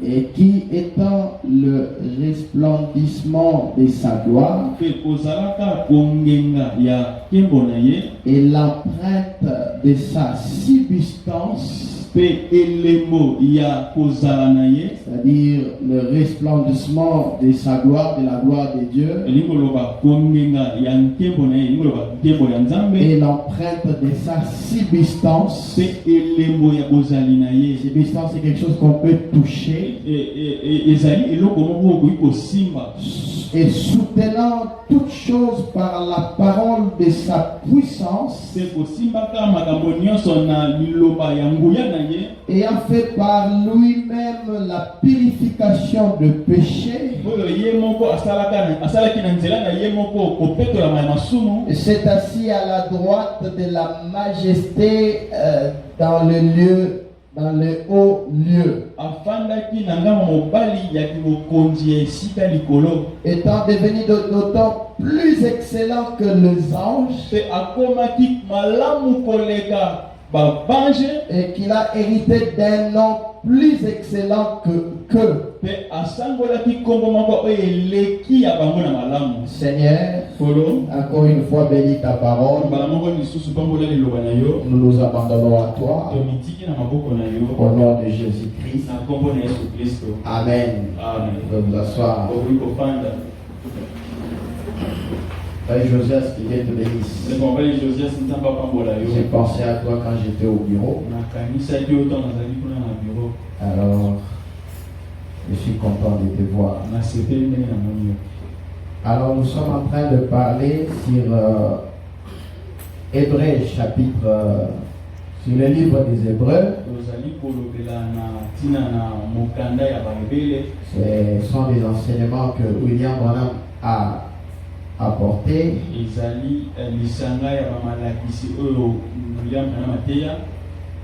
et qui étant le resplendissement de sa gloire et l'empreinte de sa substance, c'est-à-dire le resplendissement de sa gloire, de la gloire de Dieu, et l'empreinte de sa substance. Substance, c'est quelque chose qu'on peut toucher, et soutenant toute chose par la parole de sa puissance, ayant fait par lui-même la purification de péché, et s'est assis à la droite de la majesté dans le haut lieu, étant devenu d'autant plus excellent que les anges, et qu'il a hérité d'un nom plus excellent que Seigneur, encore une fois, bénis ta parole. Nous nous abandonnons à toi. Au nom de Jésus-Christ. Amen. Vous pouvez vous asseoir. Père Josias, qui Dieu te bénisse. J'ai pensé à toi quand j'étais au bureau. Alors, je suis content de te voir. Alors, nous sommes en train de parler sur Hébreux, chapitre, sur le livre des Hébreux. Ce sont des enseignements que William Branham a apporté.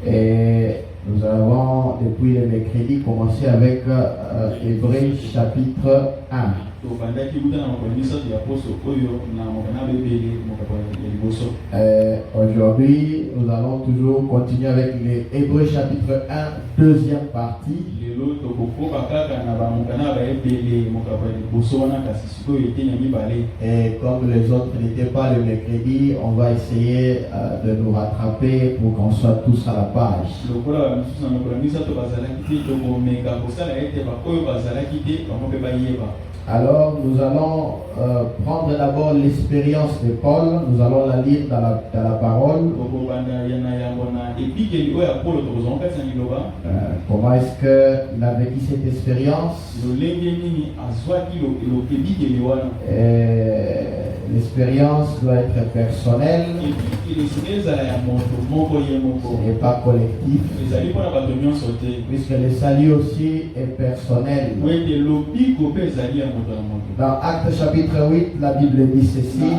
Et nous avons depuis le mercredi commencé avec Hébreux chapitre 1. Aujourd'hui, nous allons toujours continuer avec les Hébreux chapitre 1, deuxième partie. Et comme les autres n'étaient pas le mercredi, on va essayer de nous rattraper pour qu'on soit tous à la page. Alors nous allons prendre d'abord l'expérience de Paul, nous allons la lire dans la parole. Comment est-ce qu'il a vécu cette expérience? L'expérience doit être personnelle et pas collective, puisque le salut aussi est personnel. Dans Actes chapitre 8, la Bible dit ceci.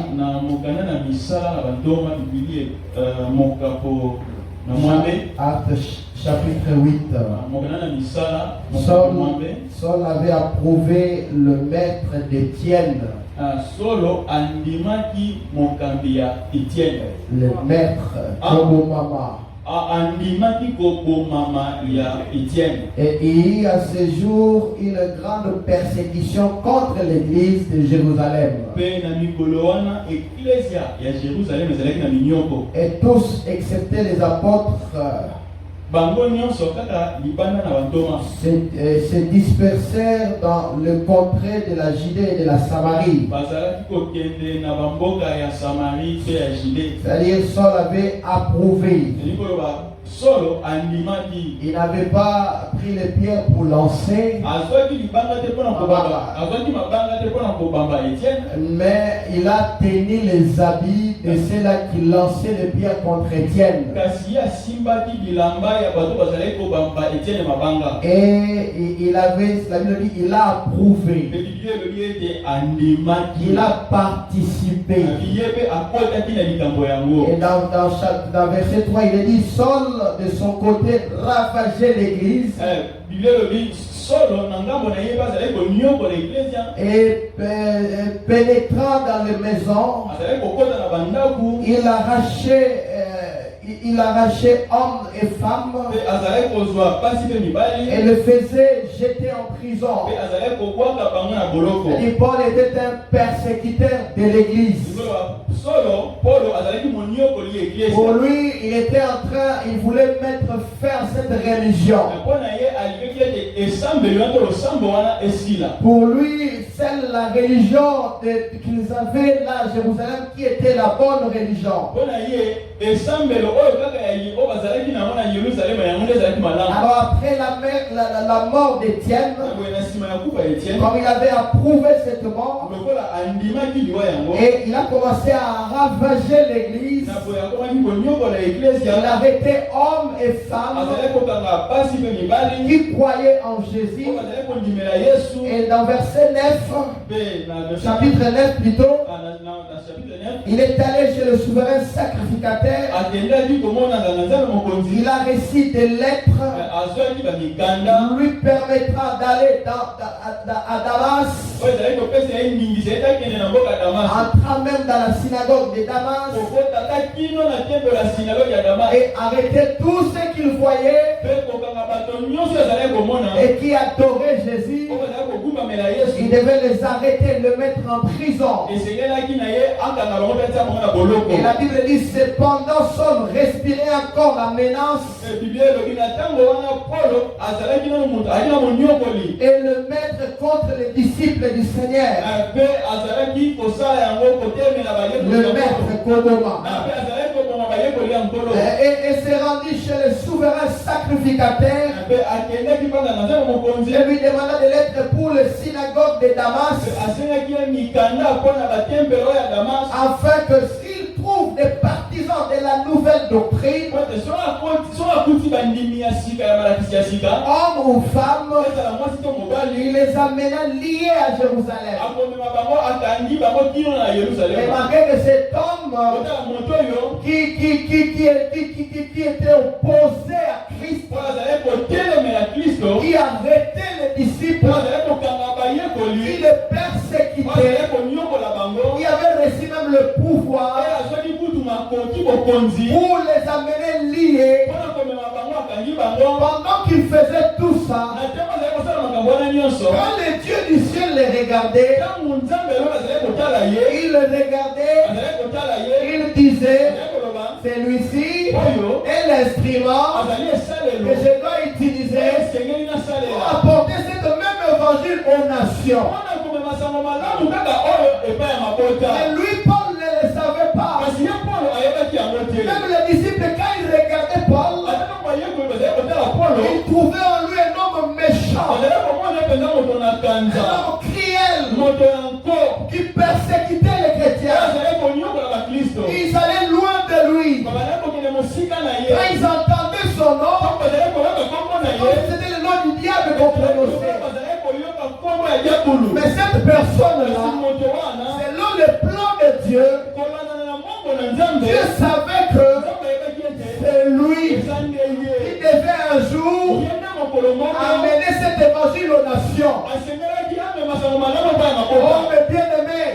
Actes chapitre 8. Saul avait approuvé le maître d'Étienne. Le maître Kobomama. Et il y a ce jour une grande persécution contre l'église de Jérusalem. Et tous, excepté les apôtres, se dispersèrent dans le contrée de la Judée et de la Samarie. C'est-à-dire Saul avait approuvé. Il n'avait pas pris les pierres pour lancer, mais il a tenu les habits de ceux-là qui lançaient les pierres contre Étienne. Et il avait, la Bible dit, il a approuvé. Il a participé. Et dans verset 3, il est dit, Saul de son côté ravageait l'église. Et pénétrant dans les maisons, il arrachait il arrachait hommes et femmes et le faisait jeter en prison. Et Paul était un persécuteur de l'église. Pour lui, il était en train, il voulait mettre fin à cette religion. Pour lui, c'est la religion qu'ils avaient là à Jérusalem qui était la bonne religion. Alors après la mort d'Étienne, comme il avait approuvé cette mort, et il a commencé à ravager l'église, il arrêtait hommes et femmes qui croyaient en Jésus. Et dans verset 9, chapitre 9 plutôt, il est allé chez le souverain sacrificateur. Il a reçu des lettres. Lui permettra d'aller à Damas. Entra même dans la synagogue de Damas. Et arrêter tous ceux qu'il voyait et qui adoraient Jésus. Il devait les arrêter et les mettre en prison. Et la Bible dit, cependant son respirait encore la menace et le mettre contre les disciples du Seigneur. Le maître Kodoma. Et s'est rendu chez le souverain sacrificateur et lui demanda des lettres pour le synagogue de Damas, afin que s'il trouve des partisans de la nouvelle doctrine, hommes ou femmes, il les amena liés à Jérusalem. Remarquez que cet homme qui était opposé à Christ, qui arrêtait les disciples, qui les persécutait, qui avait reçu même le pouvoir pour les amener liés. Pendant qu'ils faisaient tout ça, quand les dieux du ciel les regardaient, ils les regardaient, ils disaient, celui-ci est l'instrument que je dois utiliser pour apporter ce même évangile aux nations. Et lui, Paul ne le savait pas. Même les disciples, quand ils regardaient Paul, ils trouvaient en lui un homme méchant, un homme cruel, qui persécutait les chrétiens. Ils allaient loin de lui. Quand ils entendaient son nom, c'était le nom du diable qu'on prononçait. Mais cette personne-là, selon le plan de Dieu, Dieu savait que c'est lui qui devait un jour amener cet évangile aux nations. Oh mes bien-aimés,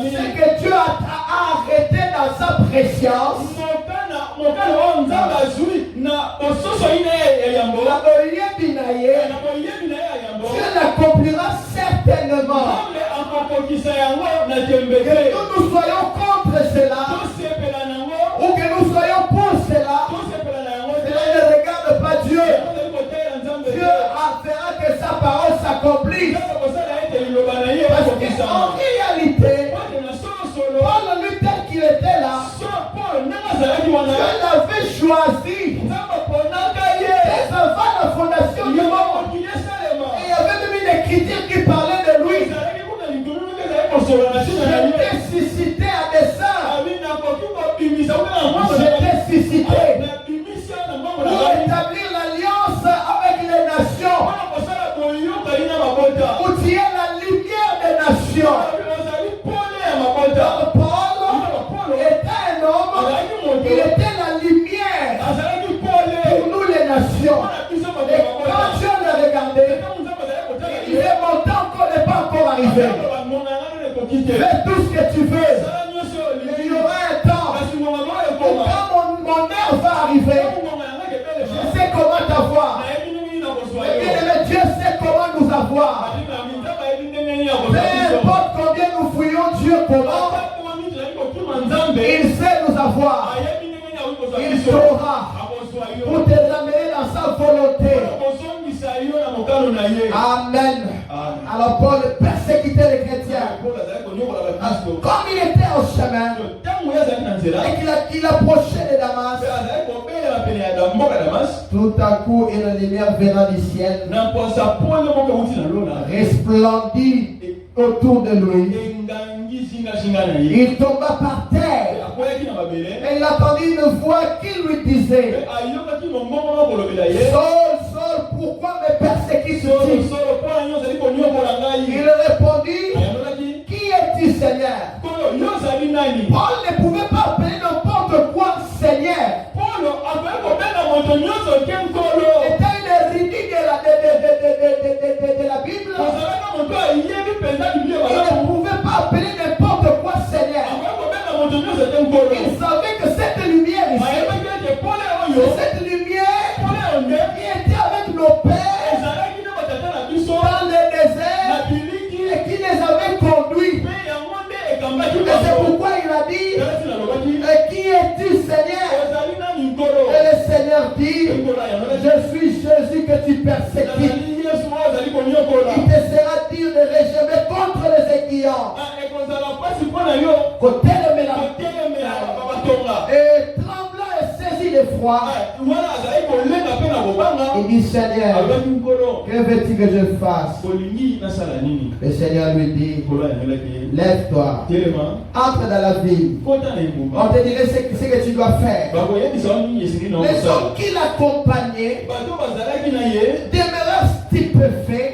c'est que Dieu a arrêté dans sa préscience. Dieu l'accomplira certainement. Que nous soyons contre cela ou que nous soyons pour cela, cela ne regarde pas Dieu. Dieu fera que sa parole s'accomplisse. Parce qu'en réalité, Paul, lui tel qu'il était là, Dieu l'avait choisi dès avant la fondation du monde. Et il y avait même une écriture qui parlait de lui. J'étais suscité à dessein. J'étais suscité pour établir l'alliance avec les nations. Pour tirer la lumière des nations. Paul était un homme, il était la lumière pour nous les nations. Et quand Dieu le regardait, il disait mon temps n'est pas encore arrivé. Fais tout ce que tu veux. Il y aura un temps où quand mon heure savoir. Peu importe combien nous fouillons Dieu comment, il sait nous avoir. Il saura pour te ramener dans sa volonté. Amen. Alors Paul persécutait les chrétiens. Comme il était en chemin et qu'il approchait de Damas, tout à coup une lumière venant du ciel resplendit autour de lui. Il tomba par terre et il entendit une voix qui lui disait: Saul, Saul, pourquoi me persécutes-tu? Il répondit: Qui es-tu, Seigneur? Paul ne pouvait pas appeler n'importe quoi Seigneur. C'était une érudit de la Bible. Il ne pouvait pas appeler n'importe quoi Seigneur. Il savait que cette lumière ici, cette lumière qui était avec nos pères dans le désert et qui les avait conduits. Et c'est pourquoi il a dit: Qui es-tu, Seigneur? Et le Seigneur dit: Je suis Jésus que tu persécutes. Il te sera dit de régimer contre les aiguillons. Et tremblant et saisi d'effroi, il dit: Seigneur, que veux-tu que je fasse? Le Seigneur lui dit: Lève-toi, entre dans la ville. On te dirait ce que tu dois faire. Les hommes qui l'accompagnaient demeurèrent stupéfaits.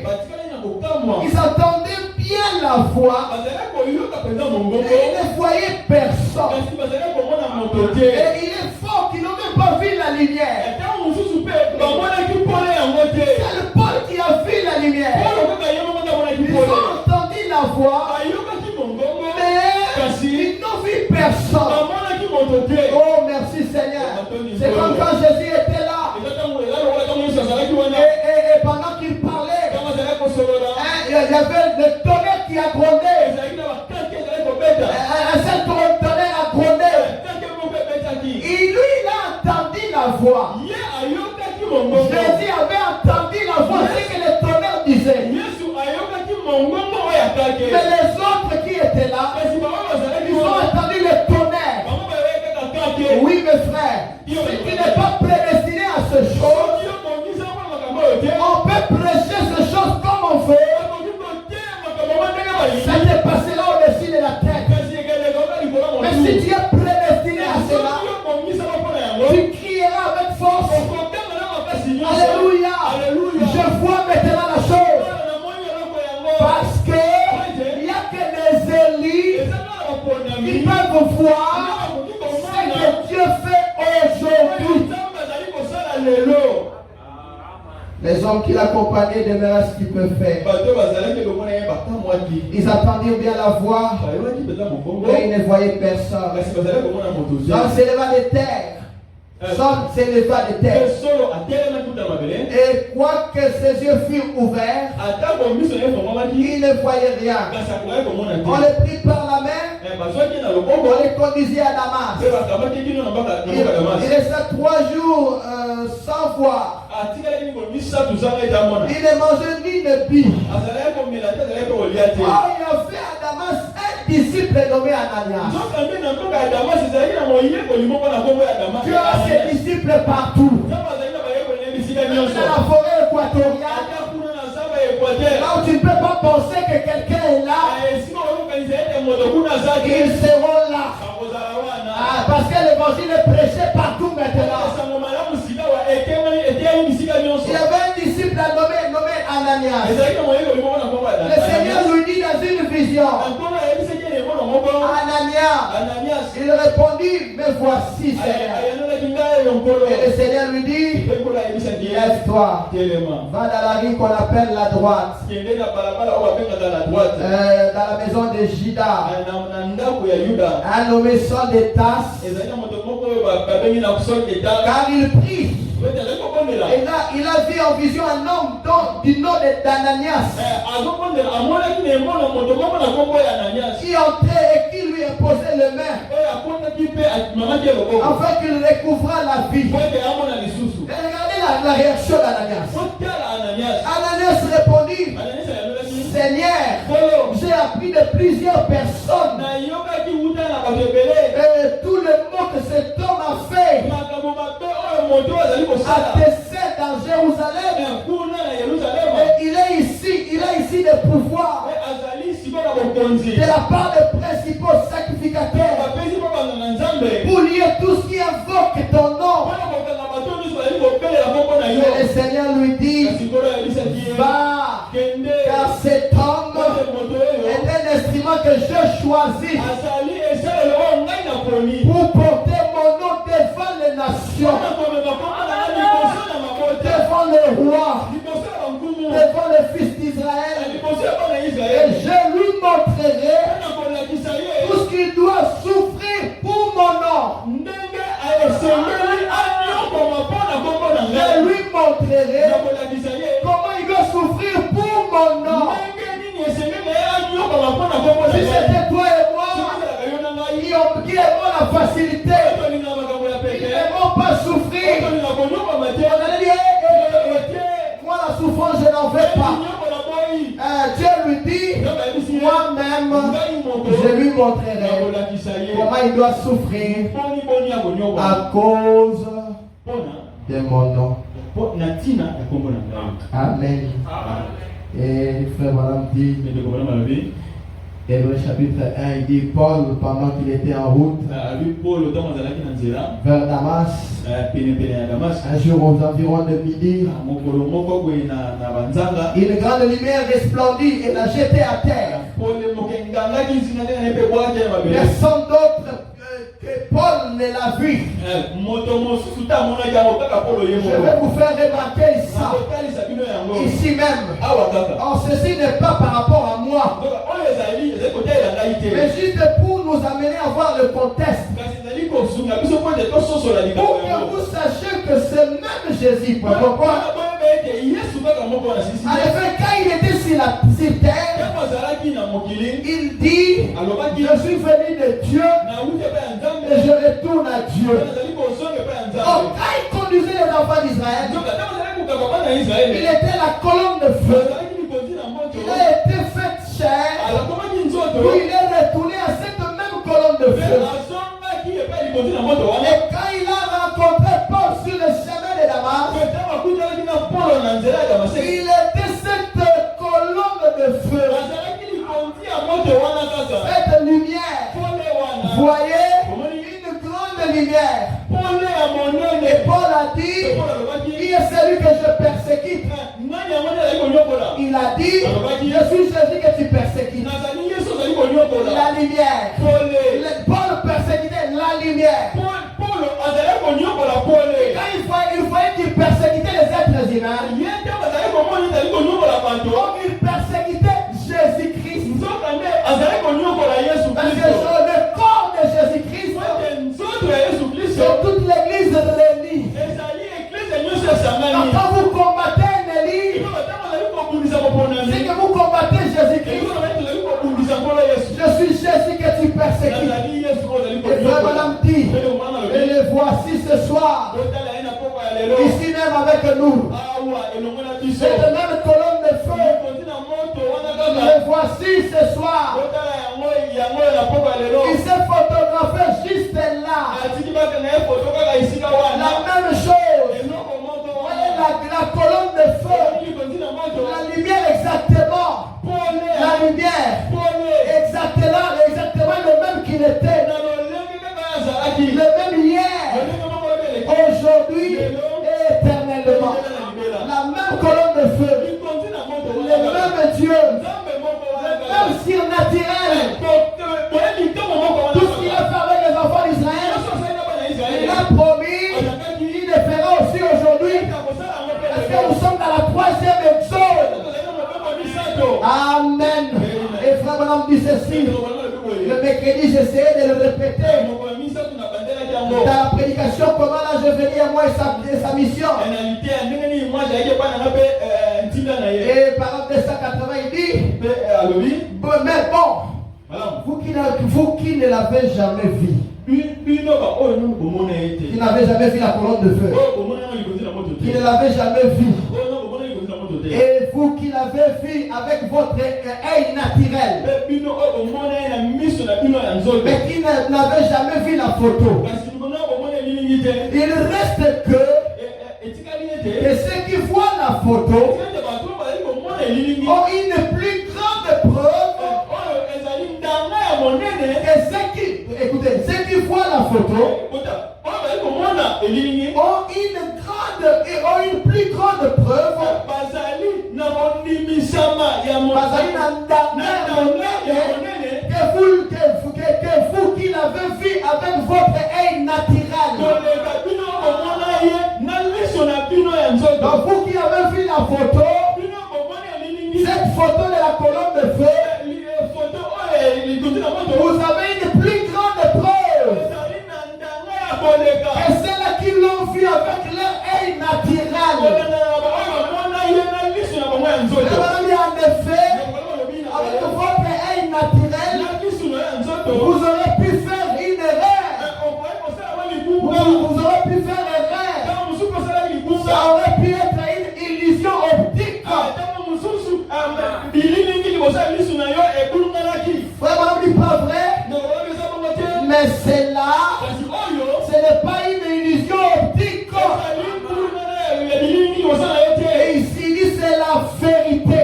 Ils entendaient bien la voix et ils ne voyaient personne. Et il est fort qu'ils n'ont même pas vu la lumière. C'est le Paul qui a vu la lumière. Ils ont entendu la voix, mais ils n'ont vu personne. Oh, merci Seigneur. C'est comme quand Jésus était là. Et pendant qu'il parlait, il y avait le tonnerre qui a grondé. Un seul tonnerre a grondé. Et lui, il a entendu la voix. Jésus avait entendu la voix, c'est que le tonnerre disait. Mais les autres qui étaient là, ils ont entendu le tonnerre. Oui, mes frères, si tu n'es pas prédestiné à ce chose, on peut prêcher ce chose comme on veut. Ça te passera au-dessus de la tête. Mais si tu es prédestiné à cela, tu crieras avec force: Alléluia. Je vois maintenant la chose. Parce que il n'y a que les élus qui peuvent voir ce que Dieu fait aujourd'hui. Les hommes qui l'accompagnaient demeuraient stupéfaits. Ils attendirent bien la voix, mais ils ne voyaient personne. L'homme s'éleva de terre. L'homme s'éleva de terre. Et quoique ses yeux furent ouverts, il ne voyait rien. On le prit par la main, on le conduisit à Damas. Il resta 3 jours sans voir. Il ne mangeait ni ne but. Oh, il a fait à Damas un disciple nommé Ananias. Tu as ces disciples partout. Dans la forêt équatoriale, là où tu ne peux pas penser que quelqu'un est là, ils seront là. Parce que l'évangile est prêché partout maintenant. Il y avait un disciple nommé Ananias. Le Seigneur lui dit dans une vision: Ananias. Il répondit: Me voici, Seigneur. Et le Seigneur lui dit: Lève-toi, va dans la rue qu'on appelle la droite, dans la maison de Judas. Un nommé Saul de Tarse, car il prie Et là, il a vu en vision un homme du nom d'Ananias qui entrait et qui lui imposait les mains afin qu'il recouvrât la vie. Et regardez la réaction d'Ananias. Ananias répondit: Seigneur, j'ai appris de plusieurs personnes tout le mot que cet homme a fait à dessein dans Jérusalem. Et il a ici le pouvoir de la part des principaux sacrificateurs pour lier tout ce qui invoque ton nom. Et le Seigneur lui dit: va, car cet homme est un instrument que je choisis pour porter mon nom devant les nations, devant les rois, devant les fils d'Israël. Et je lui montrerai tout ce qu'il doit souffrir pour mon nom. Je lui montrerai comment il doit souffrir pour mon nom. Si c'était toi et moi qui aimons la facilité, qui n'aimons pas souffrir, on allait dire: moi la souffrance je n'en veux pas. Dieu lui dit: moi-même je lui montrerai comment il doit souffrir à cause de mon nom. Amen. Et frère Madame dit, Hébreux chapitre 1, il dit: Paul, pendant qu'il était en route vers Damas, un jour aux environs de midi, une grande lumière resplendit et l'a jeté à terre. Personne d'autre que Paul ne l'a vu. Je vais vous faire remarquer ça ici même. Or, ceci n'est pas par rapport à moi, mais juste pour nous amener à voir le contexte, pour que vous sachiez que c'est même Jésus. Pourquoi? En effet, quand il était sur terre, il dit: je suis venu de Dieu et je retourne à Dieu. Or, quand il conduisait les enfants d'Israël, il était la colonne de feu. Il a été fait chair, puis il est retourné à cette même colonne de feu. Et quand il a rencontré Paul sur le chemin de Damas, il était cette colonne de feu, cette lumière. Voyez, une grande lumière. Et Paul a dit: qui est celui que je persécute? Il a dit: je suis Jésus que tu persécutes. La lumière. Paul persécutait la lumière. Quand il fallait qu'il persécutait les êtres humains, donc il persécutait Jésus-Christ. Parce que le corps de Jésus-Christ, c'est toute l'église de l'Élie. Quand vous combattez un Élie, c'est que vous combattez Jésus-Christ. Je suis Jésus que tu persécutes. Et frère Madame dit: et les voici ce soir, ici même avec nous, cette même colonne de feu. Les voici ce soir. Il s'est photographié juste là. La même chose. Voyez la colonne de feu. La lumière exactement. La lumière. Exactement le même qu'il était. Le même hier, aujourd'hui et éternellement. La même colonne de feu. Le même Dieu. Le même surnaturel. Tout ce qu'il a fait avec les enfants d'Israël, il a promis qu'il le fera aussi aujourd'hui. Parce que nous sommes dans la troisième exode. Amen. Et frère Madame dit ceci. Le mercredi, j'essayais de le répéter. Dans la prédication, comment là je venais à moi et sa mission. Et par exemple 280 il dit, mais bon, vous qui ne l'avez jamais vu, qui n'avez jamais vu la colonne de feu, qui ne l'avez jamais vu, et vous qui l'avez vu avec votre œil naturel, mais qui n'avez jamais vu la photo, il reste que ceux qui voient la photo ont une plus grande preuve que ceux qui voient la photo ont une plus grande preuve que vous qui l'avez vu avec votre œil naturel. Donc vous qui avez vu la photo, cette photo de la colonne de feu, vous avez une plus grande preuve que celles qui l'ont vu avec leur œil naturel. En effet, avec votre œil naturel, vous aurez pu faire une erreur. Vous aurez pu faire erreur. Ça aurait pu être une illusion optique. Vraiment, dit pas vrai. Mais c'est là, ce n'est pas une illusion optique. Et ici, c'est la vérité.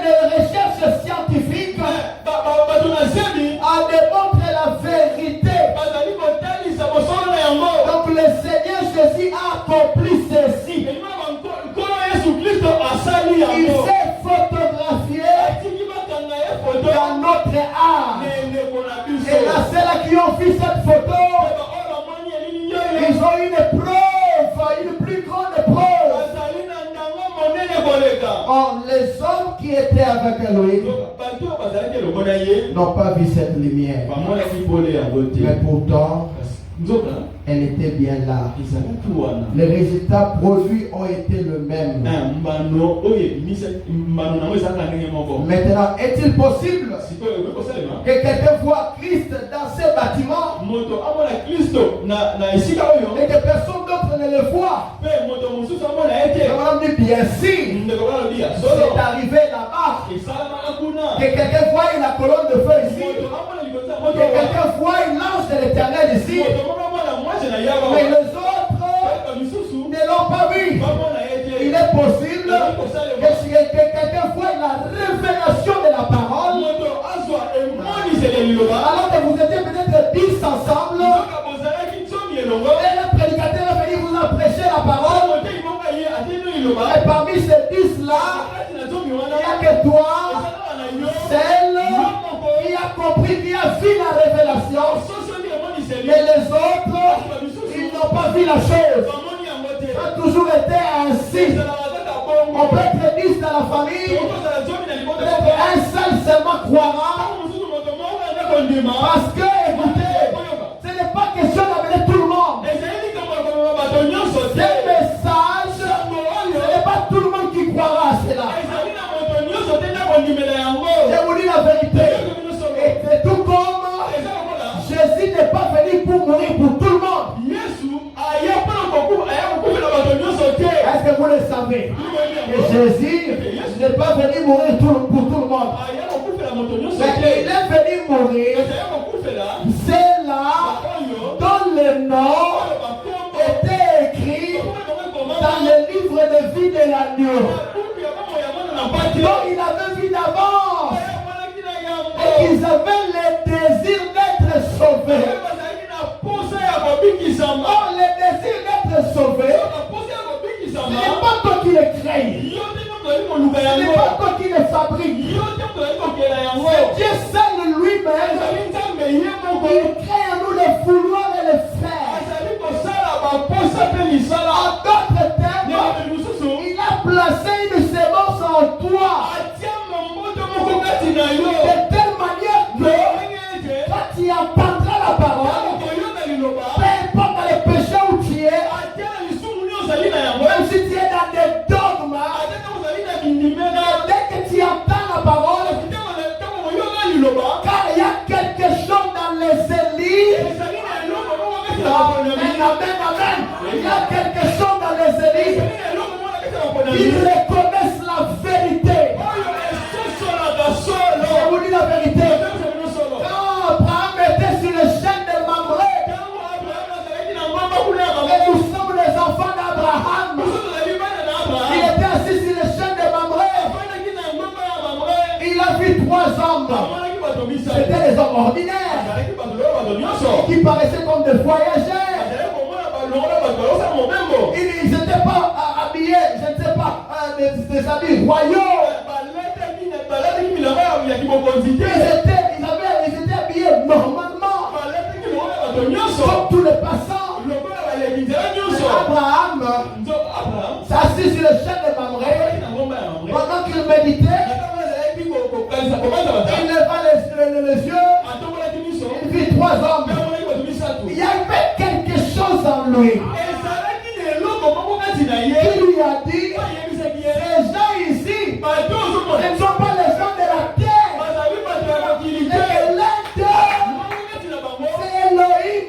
Les recherches scientifiques a démontré la vérité. Donc le Seigneur Jésus a accompli ceci. Il s'est photographié dans notre âme. Et là, ceux qui ont vu cette photo, ils ont une preuve, une plus grande preuve. Or, les hommes qui étaient avec lui n'ont pas vu cette lumière. Mais pourtant, elle était bien là. Les résultats produits ont été le même. Maintenant, est-il possible que quelqu'un voit Christ dans ces bâtiments et que personne d'autre ne le voit? On dit bien si c'est arrivé là-bas, que quelqu'un voit la colonne de feu ici, que quelqu'un voit l'ange de l'Éternel ici, mais les autres ne l'ont pas vu. Il est possible que quelqu'un voit la révélation de la parole, alors que vous étiez peut-être 10 ensemble, et le prédicateur est venu vous en prêcher la parole, et parmi ces 10 là, il n'y a que toi, celle qui a compris, qui a vu la révélation, mais les autres, ils n'ont pas vu la chose. Ça a toujours été ainsi. On peut être 10 dans la famille, peut-être un seul seulement croira. Parce que, écoutez, ce n'est pas question d'amener tout le monde. C'est un message, ce n'est pas tout le monde qui croira à cela. Je vous dis la vérité. Et tout comme Jésus n'est pas venu pour mourir pour tout le monde. Est-ce que vous le savez? Que Jésus n'est pas venu mourir pour tout le monde. Mais il est venu mourir. C'est là dont le nom était écrit dans le livre de vie de l'agneau. Donc il avait vu d'abord et qu'ils avaient le désir d'être sauvés. Or, le désir d'être sauvé, ce n'est pas toi qui le crée. Ce n'est pas toi qui le fabrique. C'est Dieu seul lui-même. Il crée en nous le vouloir et le faire. En d'autres termes, il a placé une sémence en toi. De telle manière que quand tu entendras la parole, Amen, amen. Il y a quelque chose dans les églises. Ils reconnaissent la vérité. Je vous dis la vérité. Quand Abraham était sur le chêne de Mamré, et nous sommes les enfants d'Abraham, il était assis sur le chêne de Mamré. Il a vu 3 hommes. C'était des hommes ordinaires qui paraissaient comme des voyageurs. Ils n'étaient pas habillés, je ne sais pas, des habits royaux. Ils étaient habillés normalement, comme tous les passants. Abraham s'assit sur le chêne de Mamré. Pendant qu'il méditait, il leva les yeux. Il vit 3 hommes. Il y avait quelque chose en lui qui lui a dit: ces gens ici, ce ne sont pas les gens de la terre, mais l'un d'eux, c'est Elohim.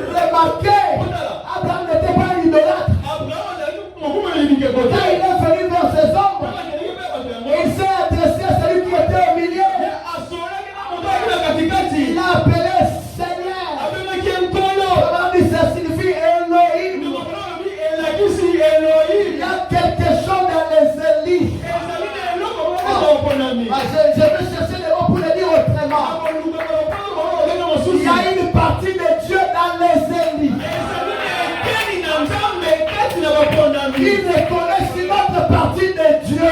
Remarquez, Abraham n'était pas un idolâtre. Quand il est venu vers ces hommes, il s'est adressé à celui qui était au milieu. Il a appelé Seigneur. Abraham dit: ça signifie Elohim. Il y a quelque chose dans les élites. Je vais chercher les mots pour le dire autrement. Il y a une partie de Dieu dans les élites. Ils reconnaissent une autre partie de Dieu.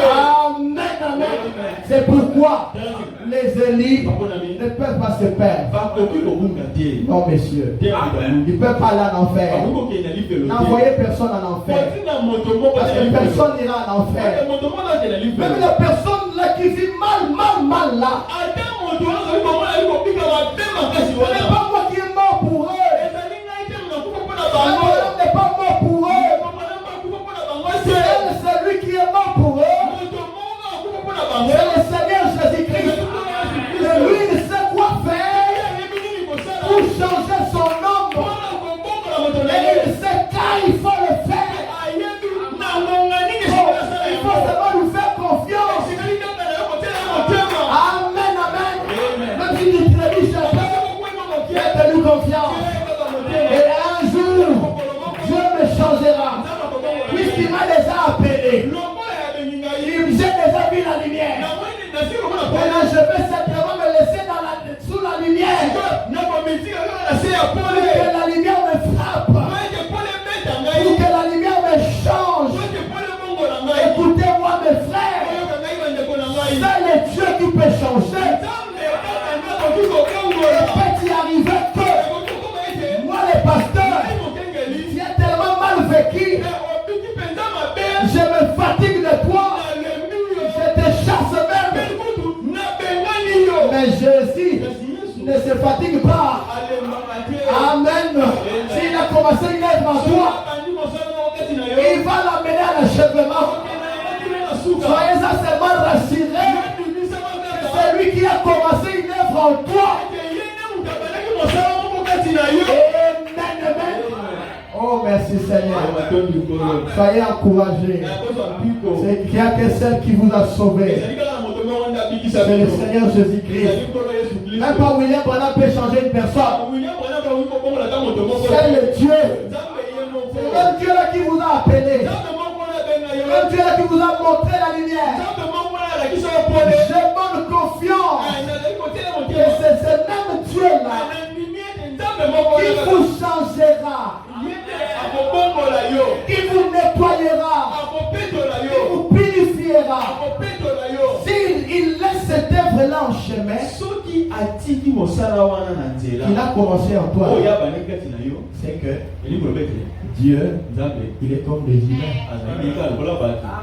Amen, amen. C'est pourquoi les élites ne peuvent pas se perdre. Non, messieurs. Ils ne peuvent pas aller en enfer. N'envoyez personne en enfer. Parce que personne n'ira en enfer. Même la personne là qui vit mal là. Ce n'est pas moi qui est mort pour eux. Abraham n'est pas mort pour eux. C'est lui qui est mort pour eux. C'est le Seigneur Jésus-Christ. Et lui, il sait quoi faire pour changer son nom. Et il sait quand il faut le faire. Il faut seulement lui faire confiance. Amen, amen. Même si tu te dis, fais-lui confiance. Et un jour, Dieu me changera. Puisqu'il m'a déjà appelé. J'ai déjà vu la lumière. Maintenant, je vais simplement me laisser sous la lumière. Pour que la lumière me frappe. Pour que la lumière me change. Écoutez-moi, mes frères. C'est le Dieu qui peut changer. Il peut y arriver que moi, le pasteur, qui est tellement mal vécu, je me fatigue de toi. Je te chasse même. Mais Jésus ne se fatigue pas. Amen. S'il a commencé une œuvre en toi, il va l'amener à l'achèvement. Soyez seulement rassurés. C'est lui qui a commencé une œuvre en toi. Amen. Oh, merci Seigneur. Soyez encouragés. Il n'y a que celle qui vous a sauvé. C'est le Seigneur Jésus-Christ. Même pas William Branham peut changer une personne. C'est le Dieu. C'est le même Dieu là qui vous a appelé. Le même Dieu là qui vous a montré la lumière. Je donne confiance. Et c'est ce même Dieu là qui vous changera. Qui vous nettoyera. Qui vous purifiera. S'il laisse cette œuvre-là en chemin, qu'il a commencé en toi, c'est que Dieu, il est comme des humains.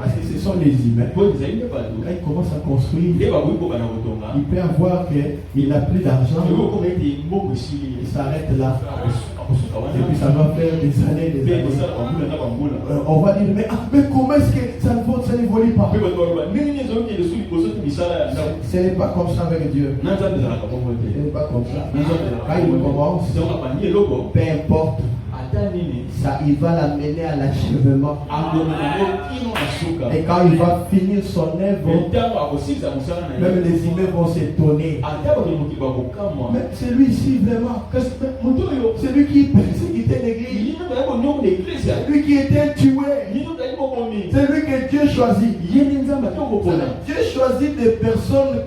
Parce que ce sont les humains. Quand il commence à construire, il peut avoir qu'il n'a plus d'argent. Il s'arrête là. Et puis ça va faire des années, des années. On va dire, mais comment est-ce que ça n'évolue pas? Ce n'est pas comme ça avec Dieu. Ce n'est pas comme ça. Quand il commence, peu importe, ça, il va l'amener à l'achèvement. Et quand il va finir son œuvre, même les humains vont s'étonner. Mais c'est lui ici vraiment. C'est lui qui persécutait l'église. C'est lui qui était tué. C'est lui que Dieu choisit. Dieu choisit des personnes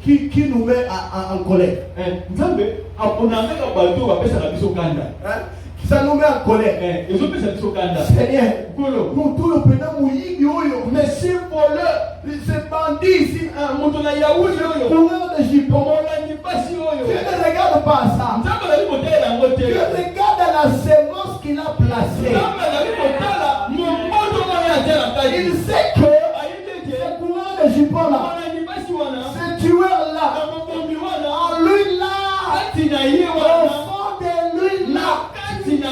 qui nous met en colère. Ça nous met en colère. Seigneur, nous tous nous prenons mouillé. Mais ces voleurs, ces bandits ici, coureurs de Jipon, Dieu ne regarde pas ça. Dieu regarde la sémence qu'il a placée. Il sait que ces coureurs de Jipon là, ces tueurs là, en lui là, au fond de lui là, il y a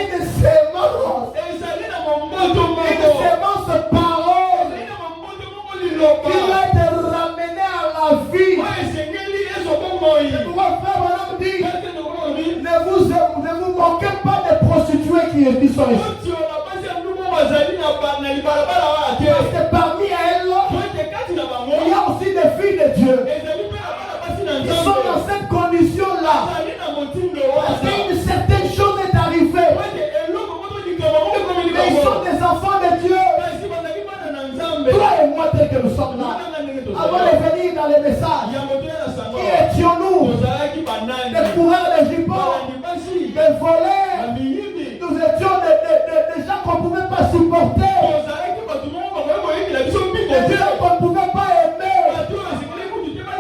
une sémence. Une sémence parole qui va te ramener à la vie. Ne vous moquez pas des prostituées qui sont ici. Parce que parmi elles, il y a aussi des filles de Dieu. Ils sont dans cette condition-là. Parce qu'une certaine chose est arrivée. Mais ils sont des enfants de Dieu. Toi et moi, tel que nous sommes là, avant de venir dans les messages, qui étions-nous? Des coureurs de Jipon, des voleurs. Nous étions des gens qu'on ne pouvait pas supporter. Des gens qu'on ne pouvait pas aimer.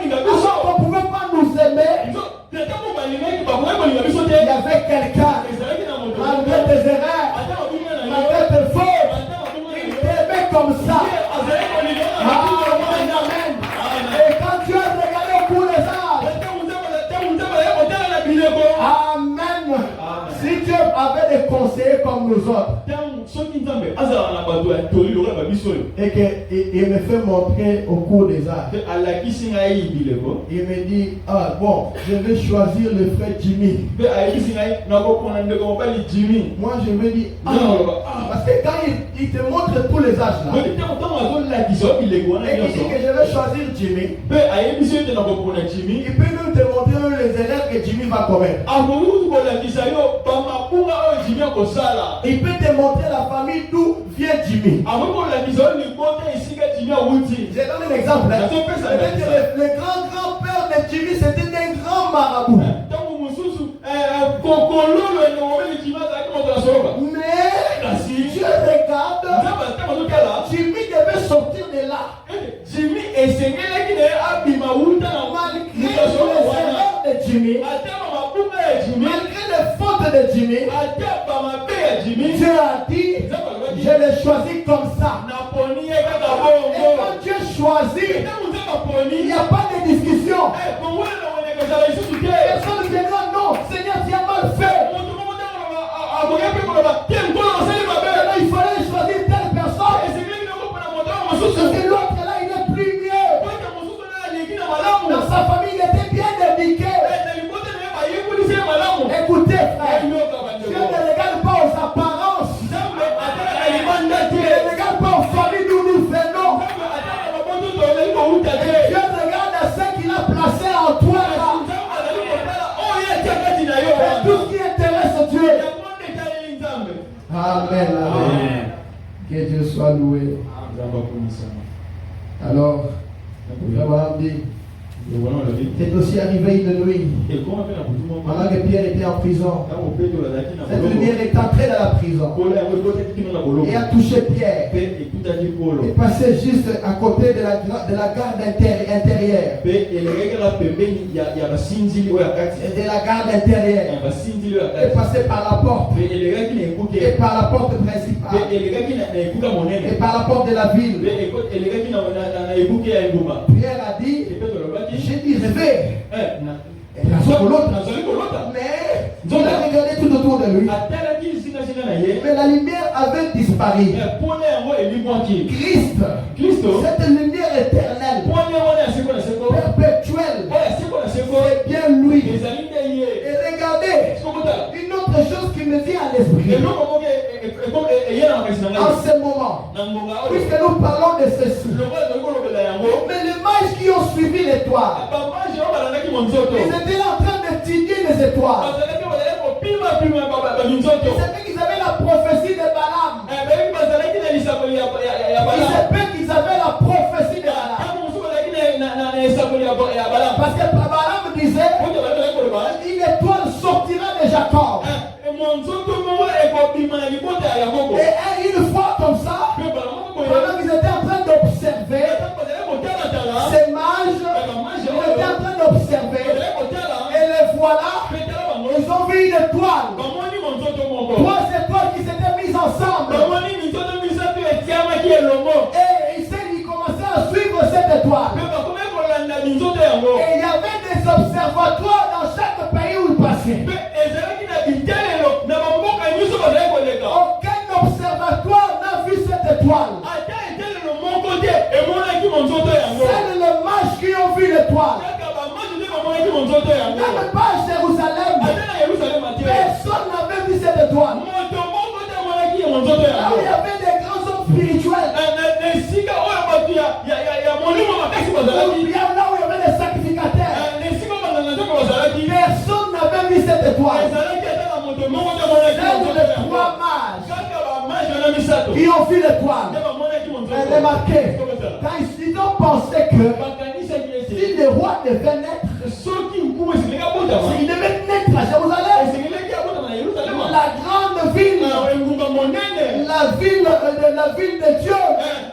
Des gens qu'on ne pouvait pas nous aimer. Il y avait quelqu'un, malgré tes erreurs, malgré tes fautes, il t'aimait comme ça. Amen, amen. Et quand tu as regardé au bout des arbres, amen. Si Dieu avait des conseillers comme nous autres, et qu'il me fait montrer au cours des arts, il me dit, ah bon, je vais choisir le frère Jimmy. Moi je me dis, parce que quand il te montre tous les âges là, et il dit que je vais choisir Jimmy, il peut nous te montrer les erreurs que Jimmy va commettre. Il peut te montrer la famille d'où vient Jimmy. Je donne un exemple. Le grand-grand-père de Jimmy, c'était un grand marabout. Mais Dieu regarde, Jimmy devait sortir de là. Malgré les erreurs de Jimmy, malgré les fautes de Jimmy, Dieu a dit, je l'ai choisi comme ça. Et quand Dieu choisit, il n'y a pas de discussion. Personne ne dira non, Seigneur, tu as mal fait. Il fallait choisir telle personne. Parce que l'autre là, il est plus mieux. Dans sa famille, il était bien éduqué. Écoutez, frère, Dieu ne regarde pas aux apparences. Dieu ne regarde pas aux familles d'où nous venons. Dieu regarde à ce qu'il a placé en toi là. Et tout ce qui intéresse Dieu. Amen, amen. Que Dieu soit loué. Alors, c'est aussi arrivé une nuit. Pendant que Pierre était en prison, cette lumière est entrée dans la prison et a touché Pierre et passé juste à côté de la garde intérieure. Et de la garde intérieure est passé par la porte et par la porte principale et par la porte de la ville. Pierre a dit, j'ai dit réveille. Mais il a regardé tout de lui. Mais la lumière avait disparu. Christ, cette lumière éternelle, perpétuelle, c'est bien lui. Et regardez, une autre chose qui me vient à l'esprit en ce moment, puisque nous parlons de ceci. Mais les mages qui ont suivi l'étoile, ils étaient en train d'étudier les étoiles. Ils savaient qu'ils avaient la prophétie de Balaam. Ils savaient qu'ils avaient la prophétie de Balaam. Parce que Balaam disait, une étoile sortira de Jacob. Et une fois comme ça, pendant qu'ils étaient en train d'observer, ces mages étaient en train d'observer, et les voilà, ils ont vu une étoile. 3 étoiles qui s'étaient mises ensemble. Et ils commençaient à suivre cette étoile. Et il y avait des observatoires dans chaque pays où ils passaient. Aucun observatoire n'a vu cette étoile. C'est les mages qui ont vu l'étoile. Même pas à Jérusalem. Personne n'avait vu cette étoile. Là où il y avait des grands hommes spirituels. Là où il y avait des sacrificateurs. Personne n'avait vu cette étoile. C'est les 3 mages qui ont vu l'étoile. Remarquez, quand ils ont pensé que si le roi devait naître, il devait naître à Jérusalem. La grande ville, la ville de Dieu,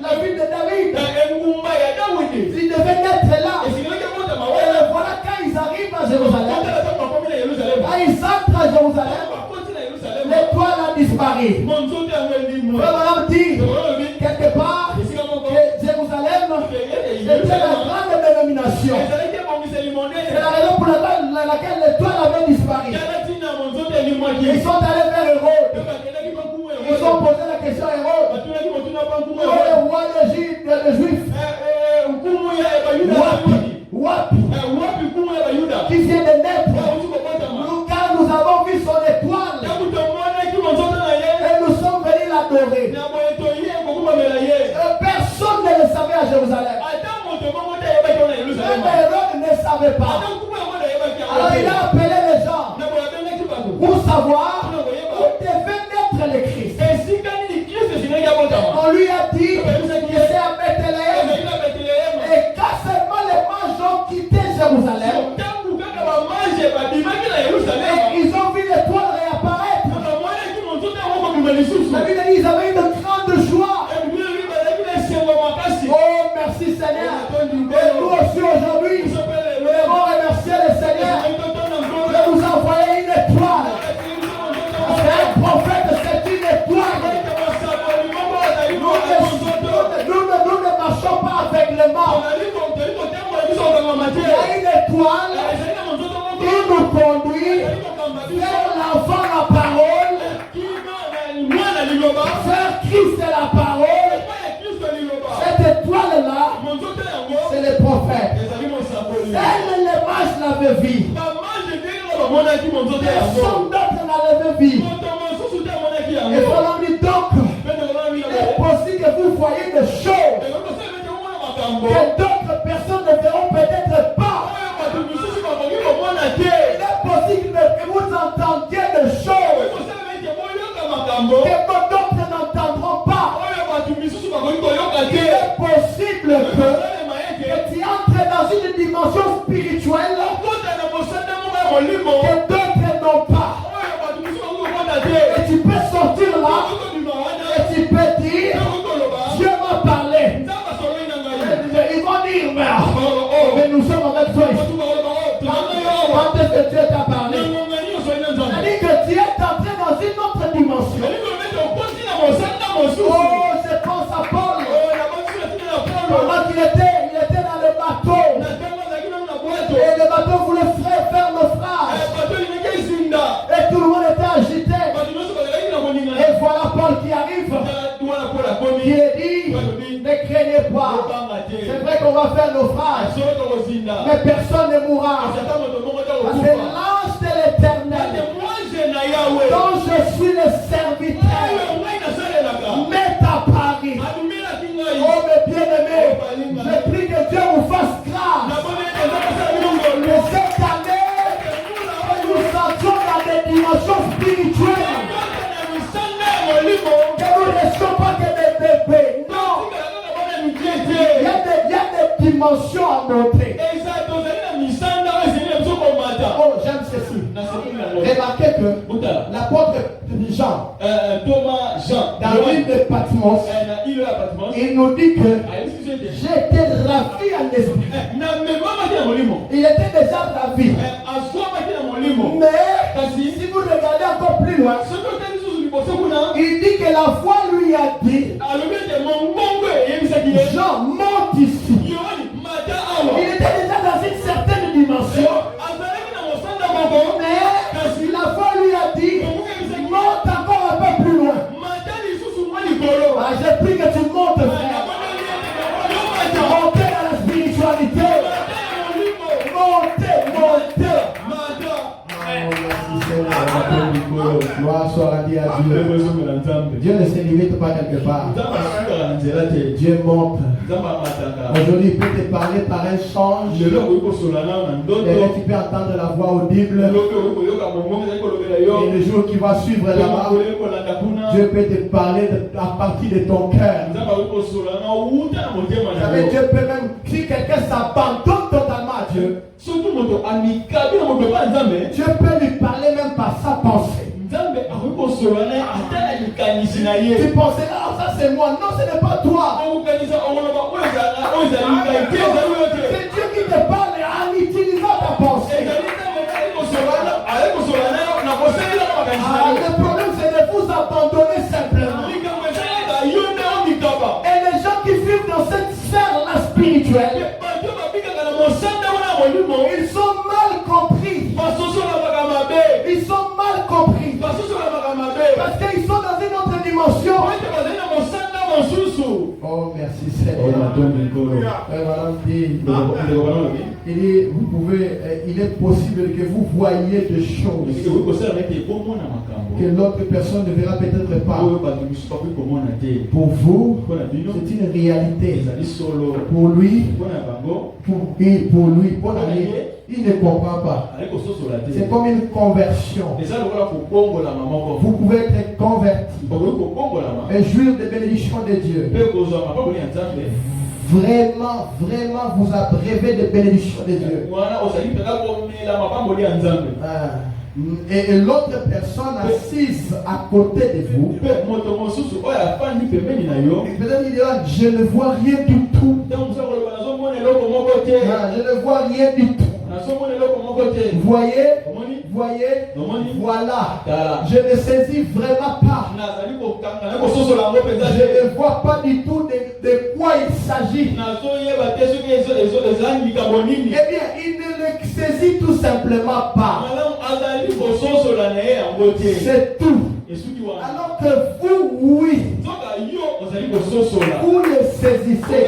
la ville de David. Il devait naître là. Et voilà quand ils arrivent à Jérusalem. Quand ils entrent à Jérusalem, l'étoile a disparu. Madame dit quelque part que Jérusalem était la grande dénomination. C'est la raison pour laquelle l'étoile avait disparu. Ils sont allés vers Hérode. Ils ont posé la question à Hérode. Le roi des Juifs. Qui vient de naître. Car nous avons vu son étoile. Et nous sommes venus l'adorer. Personne ne le savait à Jérusalem. Même Hérode ne savait pas. Alors il a appelé les gens pour savoir où devait naître le Christ. On lui a dit que c'est à Bethléem. Et quand seulement les mages ont quitté Jérusalem, ils ont vu l'étoile réapparaître. La Bible dit qu'ils avaient une grande joie. Oh, merci Seigneur. Et nous aussi aujourd'hui, nous devons remercier le Seigneur de nous envoyer une étoile. C'est un prophète, c'est une étoile. Nous ne marchons pas avec les morts. Il y a une étoile qui nous conduit vers l'enfant la parole, vers Christ et la parole. Cette étoile-là, c'est les prophètes. Elle, les mages l'avaient vu. Personne d'autre n'avait vu. Et voilà, dit donc, il est possible que vous voyez des choses que d'autres personnes ne verront peut-être pas. Il est possible que vous entendiez des choses que d'autres n'entendront pas. Il est possible que tu entres dans une dimension spirituelle que d'autres n'ont pas. Et tu peux sortir là et tu peux dire, Dieu m'a parlé. Ils vont dire, mais nous sommes avec toi ici. Quand est-ce que Dieu t'a parlé? C'est-à-dire que tu es entré dans une autre dimension. Oh, je pense à Paul. Pendant qu'il était dans le bateau. Et le bateau voulait faire naufrage. Et tout le monde était agité. C'est vrai qu'on va faire naufrage, mais personne ne mourra. Parce que l'ange de l'Éternel, dont je suis le serviteur, m'est apparu. Oh mes bien-aimés, je prie que Dieu vous fasse grâce. Que cette année, nous sentions dans des dimensions spirituelles. Que nous ne restions pas que des bébés. Non. Il y a des dimensions à monter. Oh, j'aime ceci. Remarquez que l'apôtre Jean, dans l'île de Patmos, il nous dit que j'étais ravi en esprit. Il était déjà ravi. Mais si vous regardez encore plus loin, il dit que la foi lui a dit, Jean, monte ici. Il était déjà dans une certaine dimension. Mais la foi lui a dit, monte encore un peu plus loin. Ah, je prie que tu montes, frère. Montez dans la spiritualité. Montez. Gloire soit rendue à Dieu. Dieu ne se limite pas quelque part. Dieu monte. Aujourd'hui, il peut te parler par un songe. Et là, tu peux entendre la voix audible. Et le jour qui va suivre là-bas, Dieu peut te parler à partir de ton cœur. Dieu peut même, si quelqu'un s'abandonne totalement à Dieu, Dieu peut lui parler même par sa pensée. Tu pensais, ah, ça c'est moi. Non, ce n'est pas toi. C'est Dieu qui te parle en utilisant ta pensée. Le problème c'est de vous abandonner simplement. Et les gens qui vivent dans cette sphère-là spirituelle, ils sont mal compris. Ils sont mal compris. Parce qu'ils sont dans une autre dimension. Oh, merci Seigneur. Il dit, vous pouvez, il est possible que vous voyez des choses que l'autre personne ne verra peut-être pas. Pour vous, c'est une réalité. Pour lui, il ne comprend pas. C'est comme une conversion. Vous pouvez être converti et jouir des bénédictions de Dieu. Vraiment, vous abreuvez des bénédictions de Dieu. Et l'autre personne assise à côté de vous, peut-être il dira, je ne vois rien du tout. Je ne vois rien du tout. Voyez, voilà. Je ne saisis vraiment pas. Je ne vois pas du tout de quoi il s'agit. Eh bien, il ne le saisit tout simplement pas. C'est tout. Alors que vous, oui, vous le saisissez.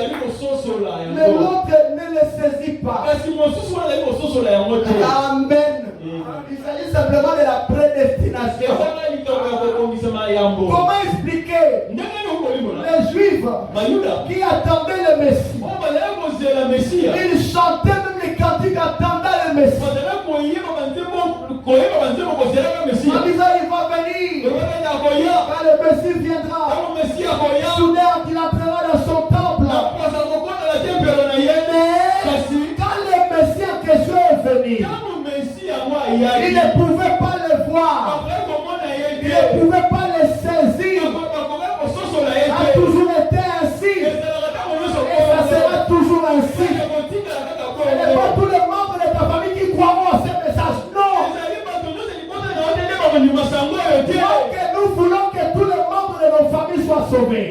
Mais l'autre ne le saisit pas. Amen. Il s'agit simplement de la prédestination. Comment expliquer les Juifs qui attendaient le Messie? Ils chantaient même les cantiques attendant le Messie. En disant il va venir. Quand le Messie viendra, soudain il entrera dans son temple. Mais quand le Messie en question est venu, il ne pouvait pas le voir. Il ne pouvait pas le saisir. Ça a toujours été ainsi. Et ça sera toujours ainsi. Ce n'est pas tous les membres de ta famille qui croiront à ce message. Non. Que nous voulons que tous les membres de nos familles soient sauvés.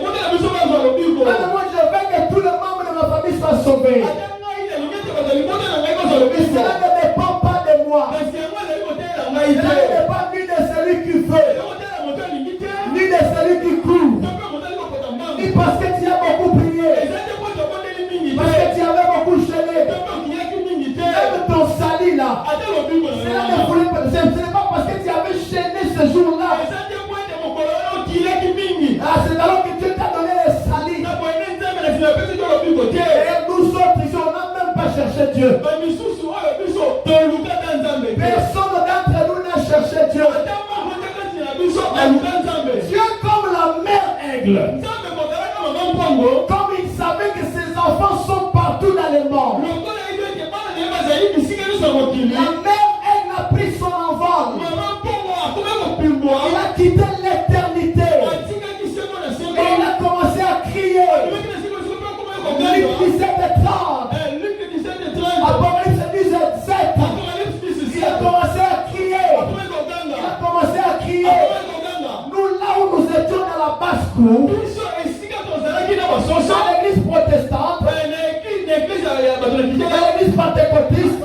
Moi, je veux que tous les membres de ma famille soient sauvés. Et cela ne dépend pas de moi. Cela ne dépend ni de celui qui veut, ni de celui qui court, ni parce que tu as beaucoup prié, Et nous autres ici, on n'a même pas cherché Dieu. Personne d'entre nous n'a cherché Dieu. Dieu comme la mère aigle. Comme il savait que ses enfants sont partout dans le monde. La mère aigle a pris son envol. Il a quitté l'éternité. Et il a commencé à crier. Luc 17:30. Apocalypse 17. Il a commencé à crier. Nous, là où nous étions dans la basse-cour, dans l'église protestante, dans l'église pentecôtiste,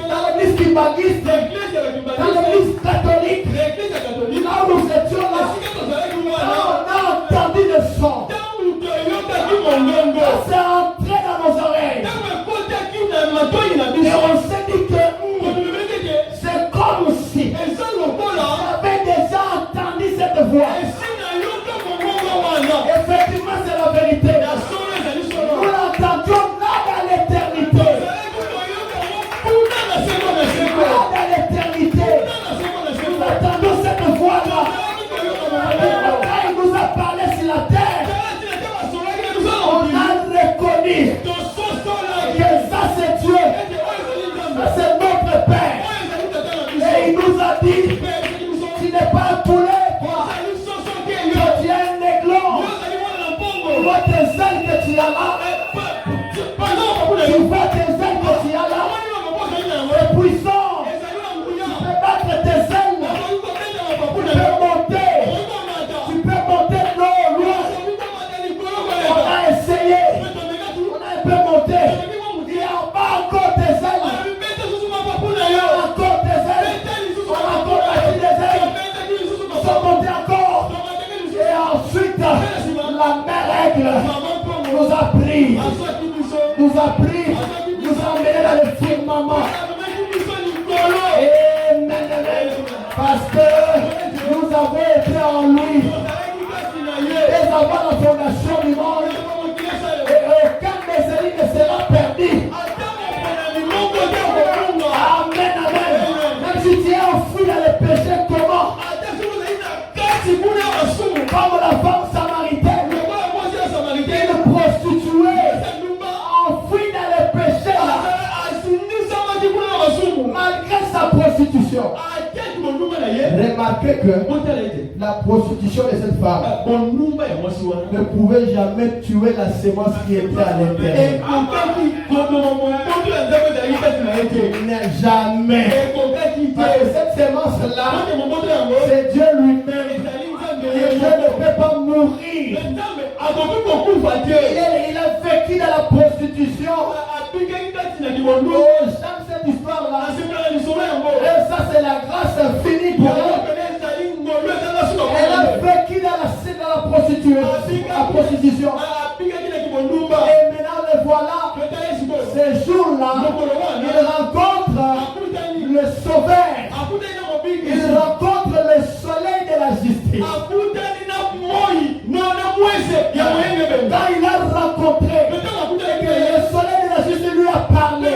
dans l'église kimbangiste, dans l'église catholique, là où nous étions là, on a entendu le son. C'est entré dans nos oreilles. Et on s'est dit que c'est comme si j'avais déjà entendu cette voix. Effectivement, c'est la vérité. Nous l'entendions là dans l'éternité. Là dans l'éternité. Nous attendons cette voix-là. Quand il nous a parlé sur la terre, on a reconnu que ça c'est Dieu. Ça c'est notre Père. Et il nous a dit, tu n'es pas un poulet, toi. Tu es un aiglon. Tu vois tes ailes que tu as là. Tu vois tes ailes que tu as là. C'est puissant. Tu peux battre tes ailes. Tu peux monter loin. On a essayé. On a un peu monté. Il y a en bas encore tes ailes. Encore tes ailes. On a encore bâti des ailes. Ils sont montés encore. Et ensuite, la mère aigle nous a pris. Nous a emmenés dans le firmament. Amen. Parce que nous avons été en lui. Et avant la fondation du monde. Et aucun des élus ne sera perdu. Amen. Même si tu es enfoui dans le péché, comment? Comme la femme samaritaine, une prostituée, enfouie dans le péché, malgré sa prostitution. Remarquez que la prostitution de cette femme ne pouvait jamais tuer la sémence qui était à l'intérieur. Jamais. Parce que cette sémence-là, c'est Dieu lui-même. Et Dieu ne peut pas mourir. Il a vécu dans la prostitution. Oh, j'aime cette histoire-là. Et ça, c'est la grâce infinie pour elle. Elle a vécu dans la prostitution. Et maintenant, le voilà. Ces jours-là, il rencontre le Sauveur. Il rencontre le soleil de la justice. Quand il a rencontré, le soleil de la justice lui a parlé.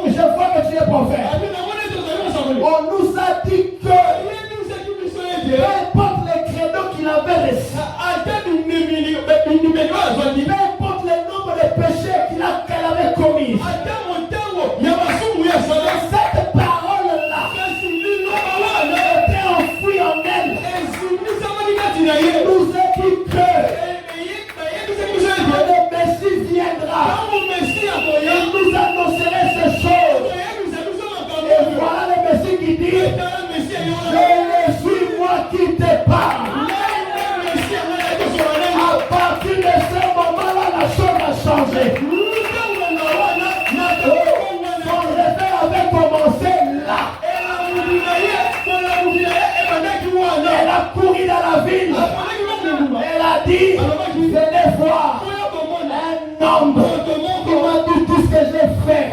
Je vois que tu es prophète. On nous a dit que peu importe les credos qu'il avait reçus, peu importe le nombre de péchés qu'elle avait commis, cette parole-là était enfouie en elle. Il nous a dit que le Messie viendra. Il nous annoncerait ces choses. Et voilà le Messie qui dit, je suis moi qui te parle. À partir de ce moment-là, la chose a changé. Son réveil avait commencé là. Elle a couru dans la ville. Elle a dit, venez voir un homme qui m'a dit tout ce que j'ai fait.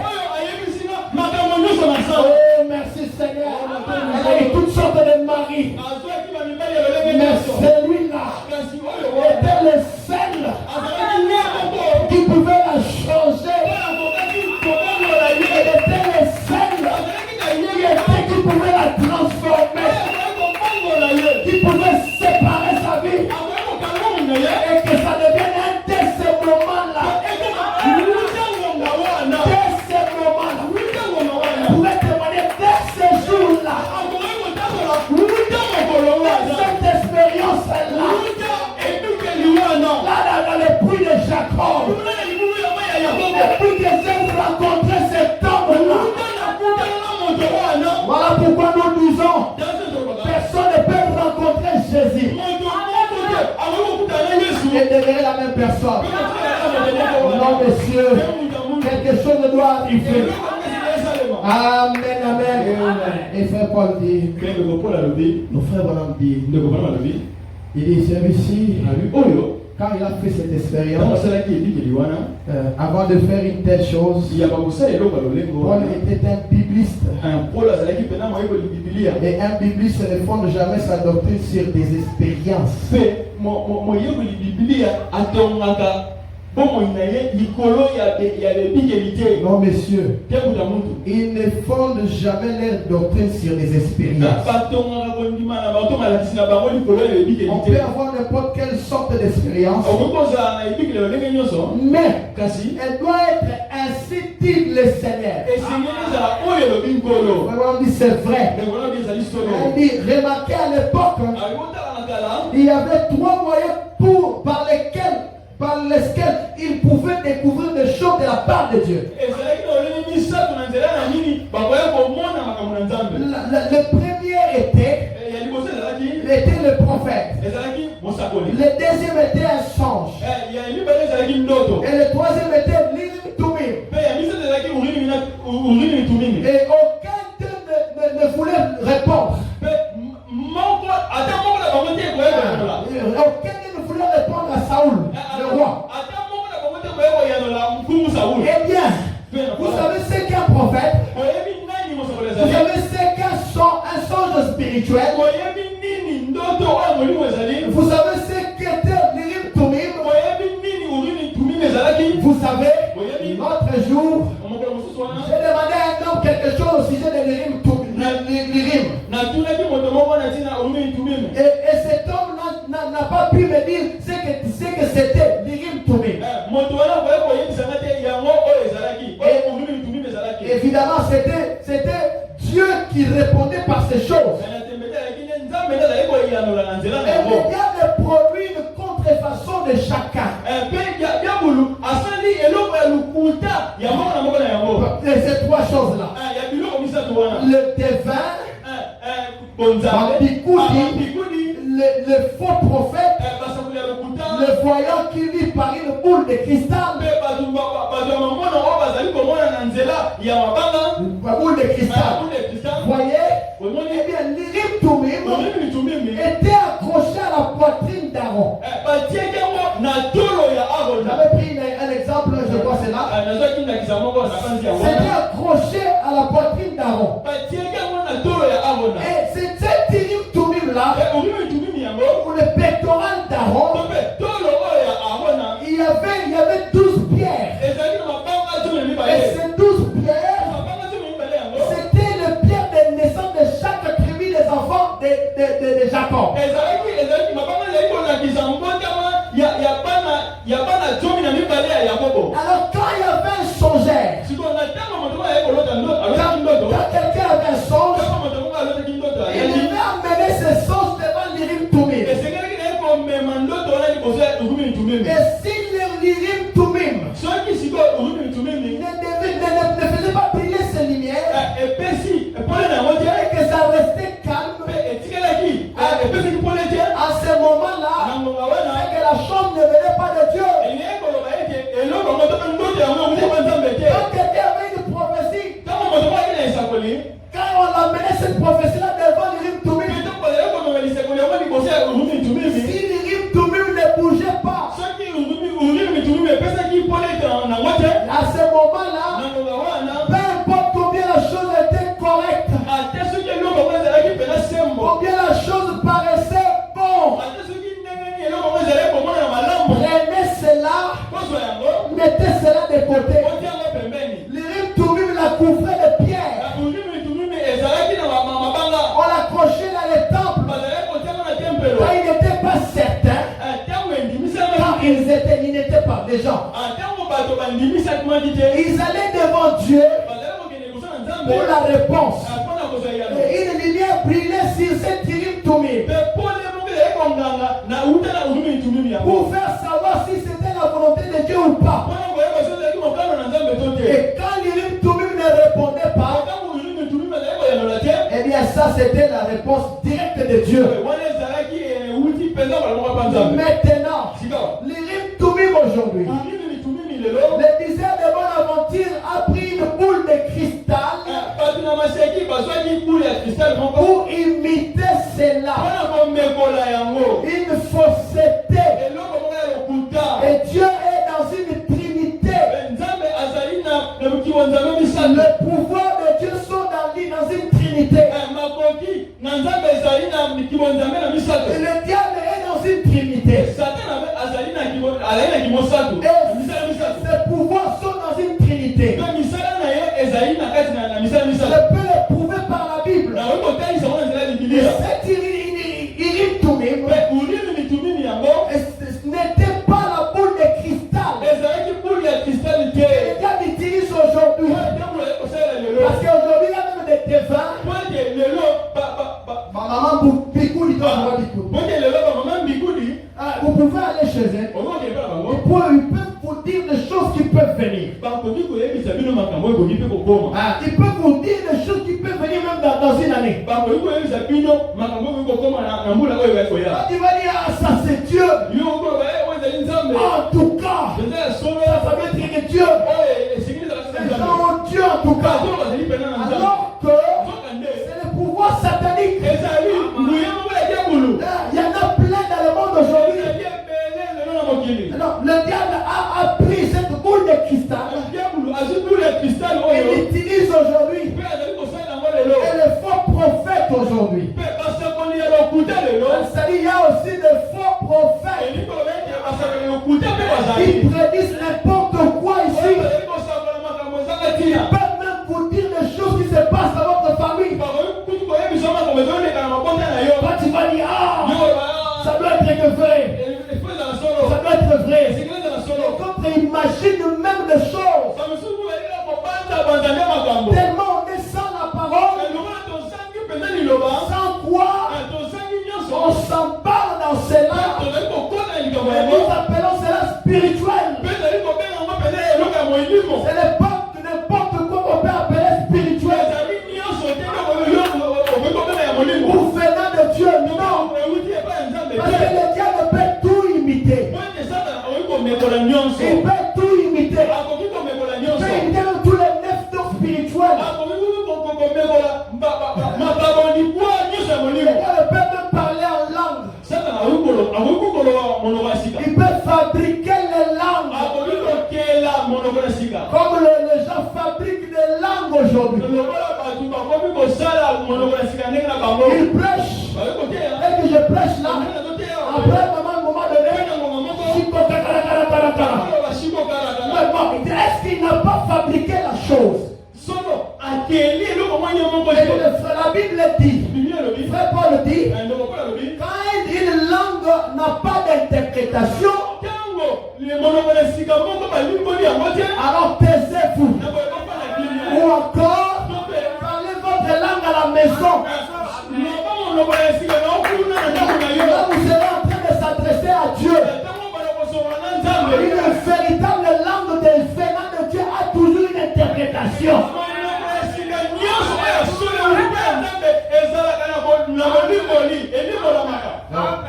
Oh, merci Seigneur. Elle a eu toutes sortes de maris. Mais celui-là était le seul Depuis que j'ai rencontré cet homme-là, voilà pourquoi nous disons, personne ne peut rencontrer Jésus et devenir la même personne. Non, monsieur, quelque chose doit arriver. Amen, amen. Et frère Paul dit, nos frères vont dire, il dit, celui-ci, quand il a fait cette expérience, avant de faire une telle chose, Paul était un bibliste. Et un bibliste ne fonde jamais sa doctrine sur des expériences. Non, messieurs, ils ne fondent jamais leur doctrine sur des expériences. On peut avoir n'importe quelle sorte d'expérience, mais elle doit être ainsi dit le Seigneur. On dit c'est vrai. On dit, remarquez à l'époque, il y avait 3 moyens par lesquels il pouvait découvrir des choses de la part de Dieu. Le premier était le prophète. Le deuxième était un songe. Et le troisième était l'Urim Tumim. Et aucun d'eux ne voulait répondre. Aucun ne voulait répondre à Saoul, le roi. Eh bien, vous savez ce qu'est un prophète? Vous savez ce qu'est un songe spirituel? Vous savez ce qu'était l'Urim Tumim? Vous savez, l'autre jour, j'ai demandé à un homme quelque chose au sujet de l'Urim. Et cet homme n'a pas pu me dire ce que c'était l'Urim Tumim. Évidemment, c'était Dieu qui répondait par ces choses. Et il y a le produit de contrefaçon de chacun. Ces 3 choses-là. Le devin, le faux prophète, le voyant qui vit par une boule de cristal. La boule de cristal. Voyez, eh bien, l'Urim Tumim était accroché à la poitrine d'Aaron. J'avais pris un exemple, je crois c'est là. C'était accroché à la poitrine d'Aaron. Et c'est cet Urim Tumim là, pour le pectoral d'Aaron, il y avait 12 pierres. Et ces 12 pierres, c'était le pierre de naissance de chaque tribu des enfants de Jacob. Alors quand il y avait un songeur, quand quelqu'un avait un songe, il devait amener ce songe devant l'Urim Tumim. Et si l'Urim Tumim ne faisait pas briller ses lumières, et que ça restait calme, à ce moment-là, c'est que la chose ne venait pas de Dieu. Quand quelqu'un avait une prophétie, quand on amenait cette prophétie-là devant l'Urim Tumim, si l'Urim Tumim ne bougeait pas, à ce moment-là, peu importe combien la chose était correcte, combien la chose paraissait bon, prenez cela, mettez cela de côté. L'Urim Tumim la couvrait de pierres. On l'accrochait dans les temples. Quand il n'était pas certain, quand ils n'étaient pas des gens, ils allaient devant Dieu pour la réponse. Et une lumière brillait sur cette Urim Tumim pour faire savoir si c'était la la volonté de Dieu ou pas. Et quand l'Urim Tumim ne répondait pas, eh bien ça c'était la réponse directe de Dieu. Maintenant, l'Urim Tumim aujourd'hui, le diseur de Bonaventure a pris une boule de cristal pour imiter cela. Une fausseté. Et Dieu est dans une trinité. Le pouvoir de Dieu sont dans une trinité. Et le diable est dans une trinité. Et ces pouvoirs sont dans une trinité. Je peux le prouver par la Bible. Et cet Urim Tumim n'était pas la boule de cristal. Le diable utilise aujourd'hui. Parce qu'aujourd'hui, il y a même des devins. Maman Bikoudi, vous pouvez aller chez eux. Ils peuvent vous dire des choses qui peuvent venir. Ils peuvent vous dire des choses qui peuvent venir même dans une année. Quand tu vas dire, ah, ça c'est Dieu. En tout cas, ça veut dire que Dieu. Les gens ont Dieu en tout cas. Alors que c'est le pouvoir satanique. Il y en a plein dans le monde aujourd'hui. Non, le diable a pris cette boule de cristal. Il l'utilise aujourd'hui. Et les faux prophètes aujourd'hui. C'est-à-dire il y a aussi des faux prophètes. Ils prédisent n'importe quoi ici. Ils peuvent même vous dire des choses qui se passent dans votre famille. Quand tu vas dire, ah, ça doit être vrai. Ça doit être vrai. Et quand tu imagines même des choses, tellement on est sans la parole, sans quoi on s'embarque dans cela. Nous appelons cela spirituel. C'est n'importe quoi qu'on peut appeler spirituel. Ou venant de Dieu, non. Parce que le diable peut tout imiter. Il peut tout imiter. Il peut imiter tous les 9 dons spirituels. Il peut même parler en langue. Il peut fabriquer les langues. Comme les gens fabriquent des langues aujourd'hui. Il prêche. Et que je prêche là. Après, à un moment donné, est-ce qu'il n'a pas fabriqué la chose? La Bible dit, Frère Paul dit, quand une langue n'a pas d'interprétation, alors taisez-vous. Ou encore, parlez votre langue à la maison. Là, vous serez en train de s'adresser à Dieu. Une véritable langue des venants de Dieu a toujours une interprétation.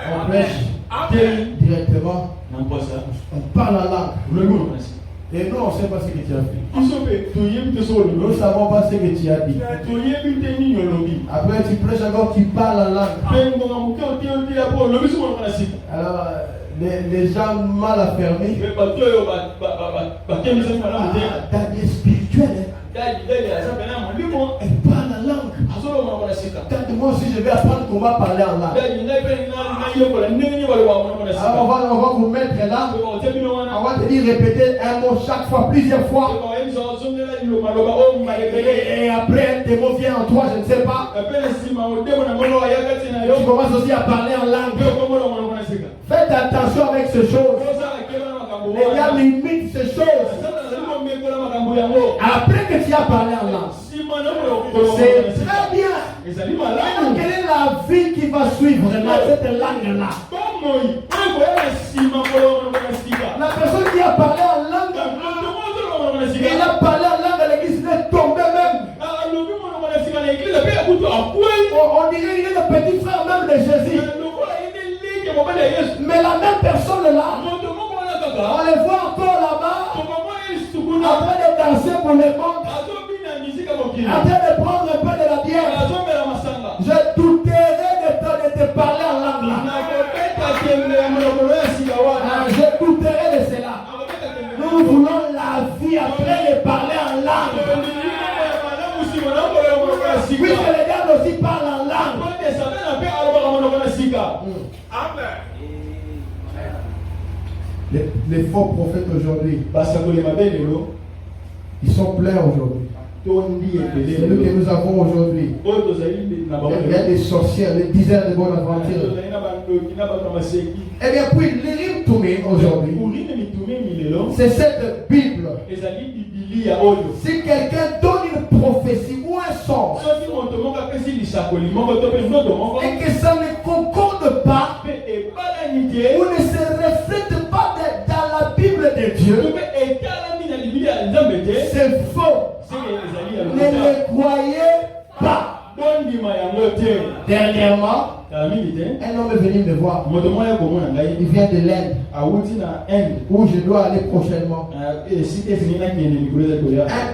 On prêche directement. On parle la langue. Et nous, on ne sait pas ce que tu as fait. Nous ne savons pas ce que tu as dit. Après, tu prêches encore, tu parles la langue. Alors, les gens mal affermis. Daniel spirituel. Elle parle la langue. Quand moi aussi je vais apprendre qu'on va parler en langue. Alors on va vous mettre là. On va te dire répéter un mot chaque fois, plusieurs fois. Et après un démon vient en toi, je ne sais pas. Tu commences aussi à parler en langue. Faites attention avec ces choses. Les gars limitent ces choses. Après que tu as parlé en langue, c'est très bien. Mais quelle est la vie qui va suivre dans cette langue-là? La personne danser pour le monde, en train de prendre un peu de la bière, je douterai de te parler en langue là. Je douterai de cela. Nous voulons la vie après de parler en langue. Puisque le diable aussi parle en langue. Les faux prophètes aujourd'hui, ils sont pleins aujourd'hui. Celui que nous avons aujourd'hui, il y a des sorcières, des dizaines de bonnes aventures. Eh bien, puis l'Irim Toumé aujourd'hui, c'est cette Bible. Si quelqu'un donne une prophétie ou un sens, et que ça ne concorde pas, ou ne se reflète pas dans la Bible de Dieu, c'est faux. Ne le croyez pas. Dernièrement, un homme est venu me voir. Il vient de l'Inde, où je dois aller prochainement. Un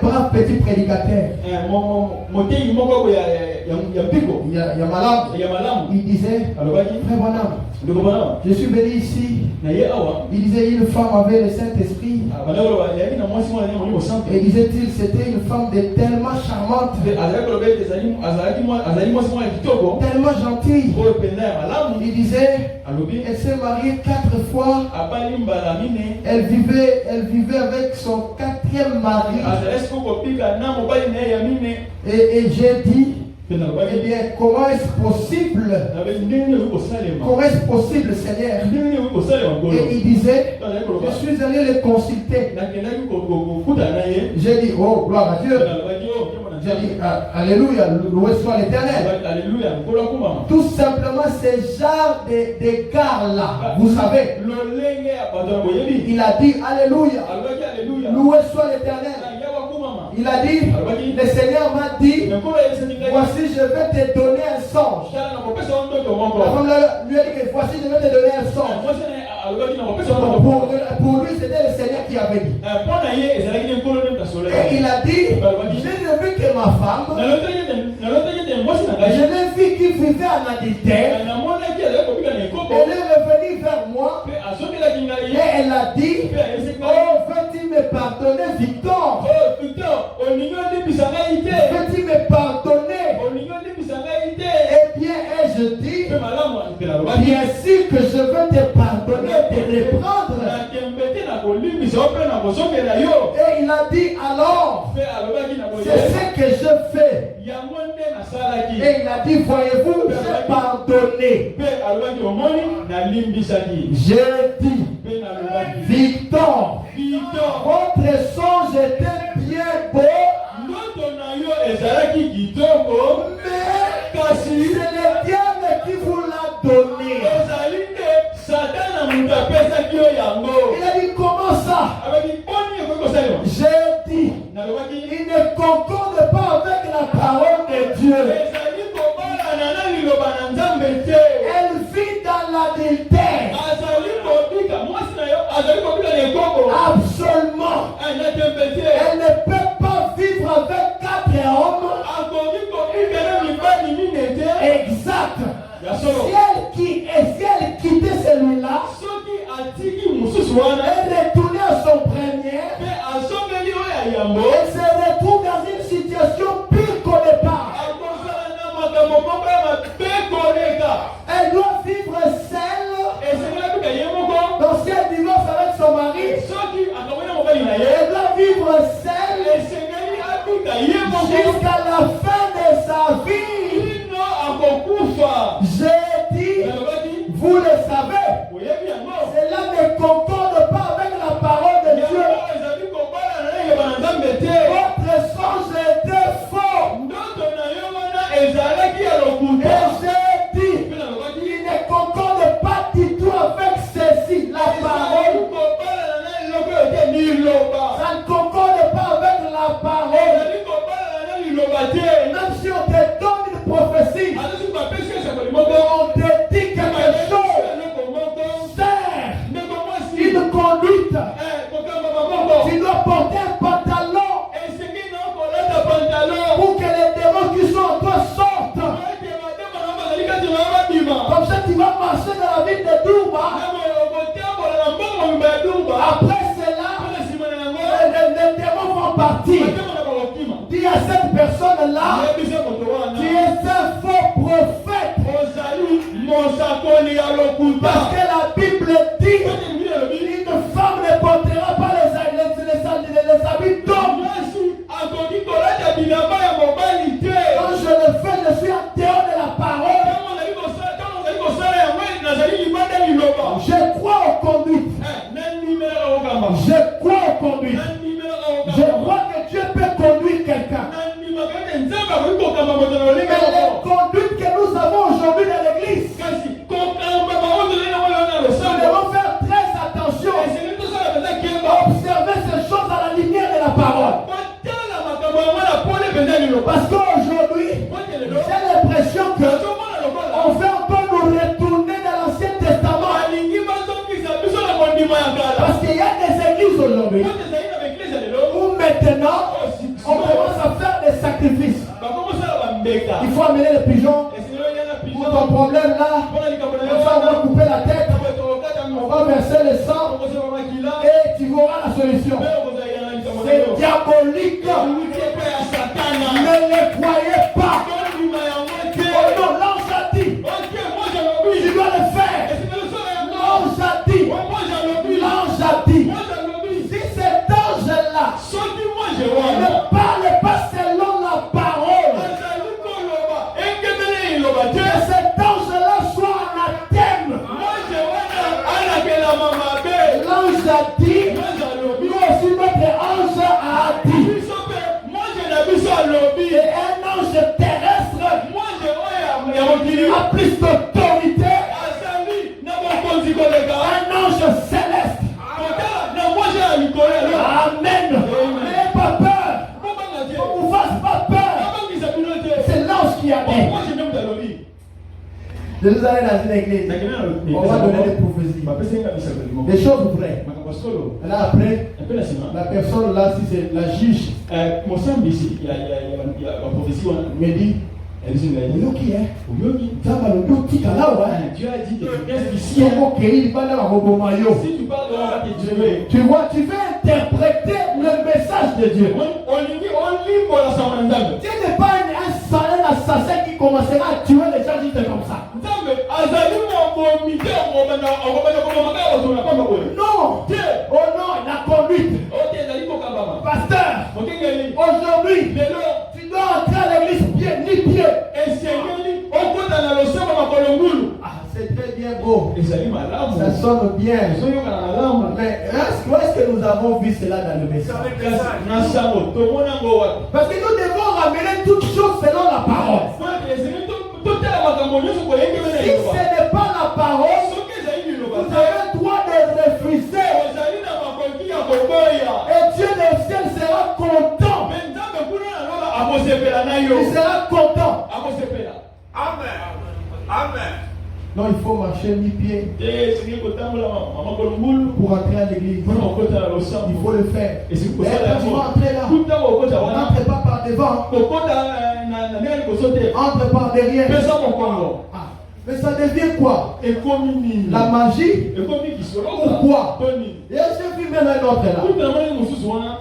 brave petit prédicateur. Yamalam. Il disait, frère Branham, je suis venu ici. Il disait, une femme avait le Saint-Esprit. Et disait-il, c'était une femme tellement charmante, tellement gentille. Il disait, elle s'est mariée 4 fois. Elle vivait avec son 4e mari. Et j'ai dit, eh bien, comment est-ce possible? Comment est-ce possible, Seigneur? Et il disait, je suis allé le consulter. J'ai dit, oh, gloire à Dieu. J'ai dit, alléluia, loué soit l'Éternel. Tout simplement, ce genre d'écart-là, vous savez, il a dit, alléluia, loué soit l'Éternel. Il a dit, le Seigneur m'a dit, voici je vais te donner un songe. La femme lui a dit que voici je vais te donner un songe. Pour lui, c'était le Seigneur qui avait dit. Et il a dit, je ne veux que ma femme, je l'ai vu qui vivait en adultère. Elle est revenue vers moi. Et elle a dit, oh, veux-tu me pardonner, Victor? Veux-tu me pardonner? Eh bien, je dis, bien sûr que je veux te pardonner, te reprendre. Et il a dit alors, c'est ce que je fais. Et il a dit, voyez-vous, j'ai pardonné. J'ai dit, Victor, votre songe était bien beau, mais c'est le diable qui vous l'a donné. Il a dit, comment ça? J'ai dit, il ne concorde pas avec la parole de Dieu. Elle vit dans l'adultère. Absolument. Elle ne peut pas vivre avec 4 hommes. Exact. Si elle quittait celui-là, elle retournait à son premier, elle se retrouve dans une situation pire qu'au départ. Elle doit vivre seule. Donc si elle divorce avec son mari, elle doit vivre seule jusqu'à la fin de sa vie. J'ai dit, vous le savez, cela ne concorde pas avec la parole de Dieu. Votre songe était faux. Et j'ai dit, il ne concorde pas du tout avec ceci, la parole. Ça ne concorde pas avec la parole. Même si on te donne une prophétie, on te dit quelque chose, sert une conduite. Tu dois porter un pantalon maintenant, on commence à faire des sacrifices. Il faut amener les pigeons. Pour ton problème là, on va couper la tête, on va verser le sang et tu verras la solution. C'est diabolique. Ne les croyez pas. Oh non, l'ange a dit. Tu dois le faire. L'ange a dit. L'ange a dit. Si cet ange-là ne parle pas selon la parole, que cet ange-là soit anathème. L'ange a dit. Nous aussi notre ange a dit. Et un ange terrestre a plus d'autorité. Un ange céleste. Amen. N'ayez pas peur. On ne vous fasse pas peur. C'est l'ange qui a dit. Je nous allons dans une église. On va donner des prophéties. Des choses vraies. Et là après, la personne là, si c'est la juge, me dit, Dieu a dit, tu vois, tu veux interpréter le message de Dieu. Dieu n'est pas un assassin qui commencera à tuer les gens juste comme ça. Non. Oh non, la conduite. Pasteur, aujourd'hui, tu dois entrer à l'église pied. Ah, c'est très bien beau. Ça sonne bien. Mais est-ce que nous avons vu cela dans le message? Parce que nous devons ramener toutes choses selon la parole. Si ce n'est pas la parole, vous avez le droit de refuser. Et Dieu le ciel sera content. Il sera content. Amen. Non, il faut marcher mi-pied pour entrer à l'église. Il faut le faire. Et quand tu vas entrer là, n'entre pas par devant. Entre par derrière. Mais ça devient quoi? La magie? Ou quoi? Et j'ai vu même un autre là.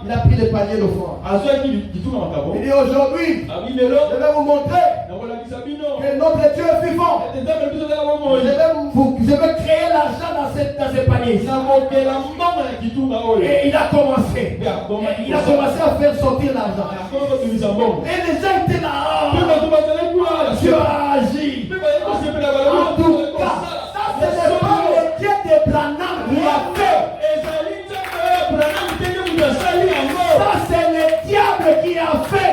Il a pris le panier d'offrande. Il dit aujourd'hui, je vais vous montrer que notre Dieu est vivant. Je vais créer l'argent dans ces paniers. Et il a commencé. Il a commencé à faire sortir l'argent. Et les gens étaient là. Dieu a agi. En tout cas, ça ce n'est pas le Dieu de Branham qui a fait. Ça c'est le diable qui a fait.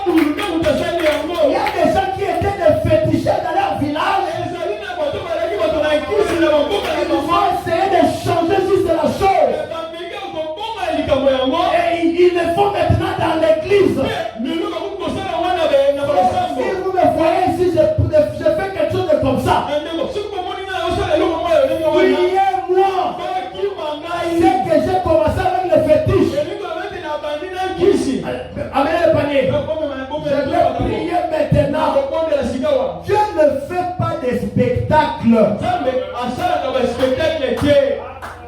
Il y a des gens qui étaient des féticheurs dans leur village. Ils vont essayer de changer juste la chose. Et ils le font maintenant dans l'église. Si vous me voyez ici, je fais quelque chose de comme ça. Priez-moi. C'est que j'ai commencé avec le fétiche. Amenez le panier. Je vais prier maintenant. Dieu ne fait pas des spectacles.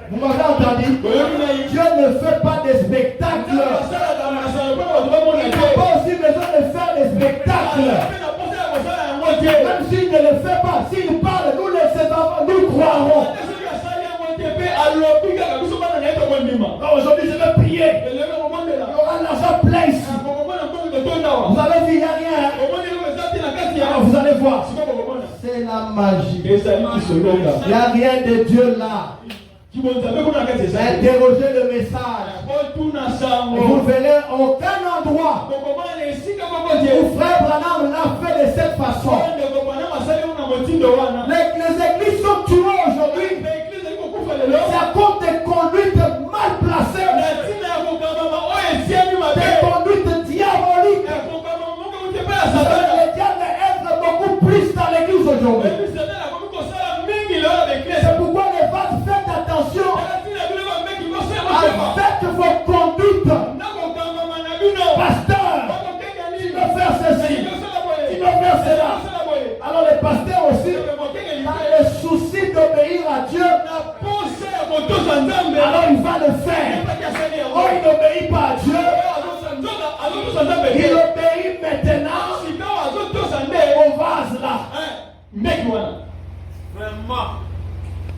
Vous m'avez entendu? Dieu ne fait pas des spectacles. Il n'a pas aussi besoin de faire des spectacles. Même s'il ne le fait pas, s'il parle, nous les enfants, nous croirons. Aujourd'hui, je vais prier. Il y aura l'argent plein ici. Vous avez vu, il n'y a rien. Alors, vous allez voir. C'est la magie. Il n'y a rien de Dieu là. Interrogez le message. Vous verrez aucun endroit où frère Branham l'a fait de cette façon. Les églises sont tuées aujourd'hui. C'est à cause des conduites mal placées. Des conduites diaboliques. Le diable est beaucoup plus dans l'église aujourd'hui. C'est pourquoi les vases, faites attention avec vos conduites.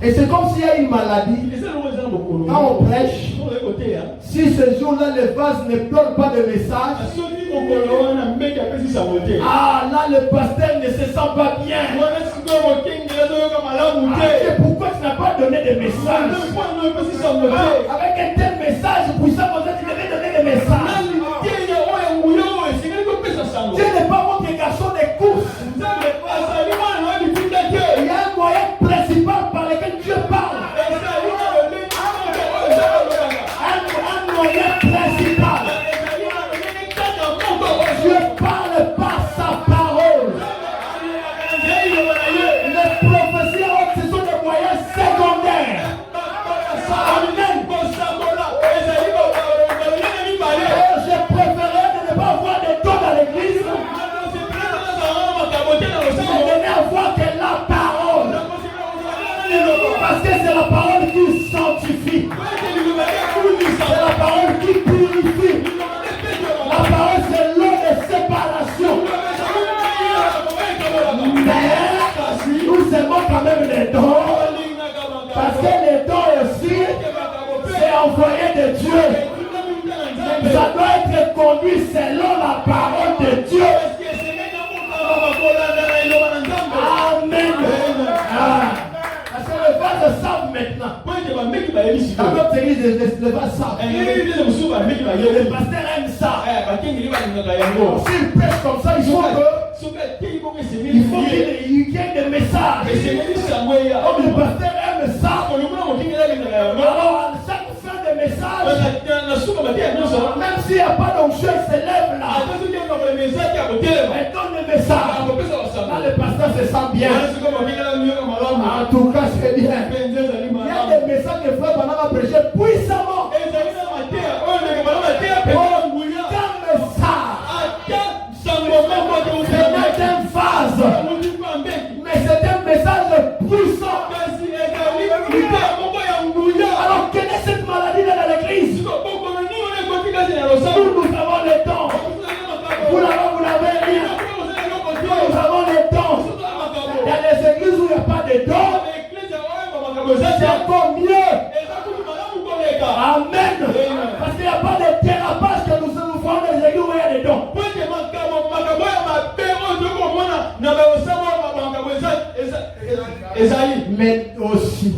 Et c'est comme s'il y a une maladie. Quand on prêche, si ce jour-là le vase ne donne pas de message, là le pasteur ne se sent pas bien. C'est pourquoi tu n'as pas donné de message. Avec un tel message puissant, tu devais donner des messages. Dieu n'est pas votre garçon de course. Il y a un moyen principal par lequel Dieu parle. Un moyen principal. Dieu parle par sa parole. Les prophéties, ce sont des moyens secondaires. Amen. Je préférerais de ne pas avoir de dons dans l'église. Mais de n'avoir que la parole. Parce que c'est la parole qui sanctifie. C'est la parole qui purifie. La parole c'est l'eau de séparation. Mais nous aimons quand même les dons. Parce que les dons aussi, c'est envoyé de Dieu. Ça doit être conduit selon la parole de Dieu. Amen. Parce que le vase savent maintenant. Dans notre église, le vase savent. Le pasteur aime ça. S'il prêche comme ça, il faut qu'il y ait des messages. Comme le pasteur aime ça, alors à chaque fin de message, même s'il n'y a pas d'onction, il se lève là. Et donne le message. Là, le pasteur se sent bien. En tout cas, c'est bien. Il y a des messages que Frère Branham a prêché puissamment. C'est un phase. Mais c'est un message puissant. Alors, quelle est cette maladie dans l'église? Nous avons le temps. Vous l'avez dit. Nous avons le temps. Il y a des églises où il n'y a pas de dons. C'est encore mieux. Amen. Parce qu'il n'y a pas de thérapage que nous faisons dans les églises où il y a des dons. Mais aussi,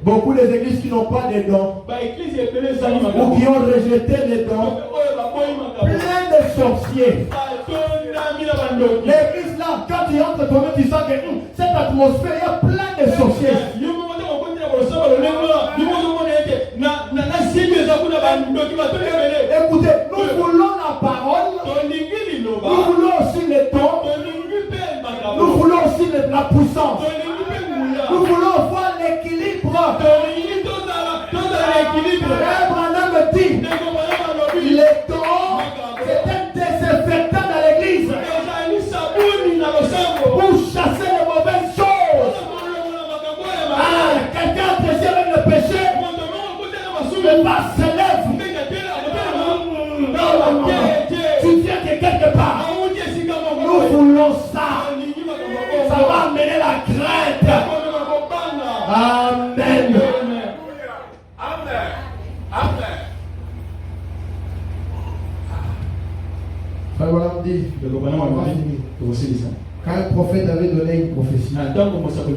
beaucoup d'églises qui n'ont pas de dons ou qui ont rejeté les dons, plein de sorciers. L'église là, quand tu entres toi-même, tu sens que cette atmosphère, il y a plein de sorciers. Écoutez, nous voulons la parole, nous voulons aussi les dons, nous voulons aussi la puissance, nous voulons voir l'équilibre. Frère Branham dit, les dons, c'est un désinfectant dans l'église pour chasser les mauvaises choses. Quelqu'un apprécié avec le péché, le vase se lève. Tu viens de quelque part. Nous voulons ça. Ça va amener la crainte. Amen. Frère Branham dit, quand un prophète avait donné une prophétie, quand un prophète avait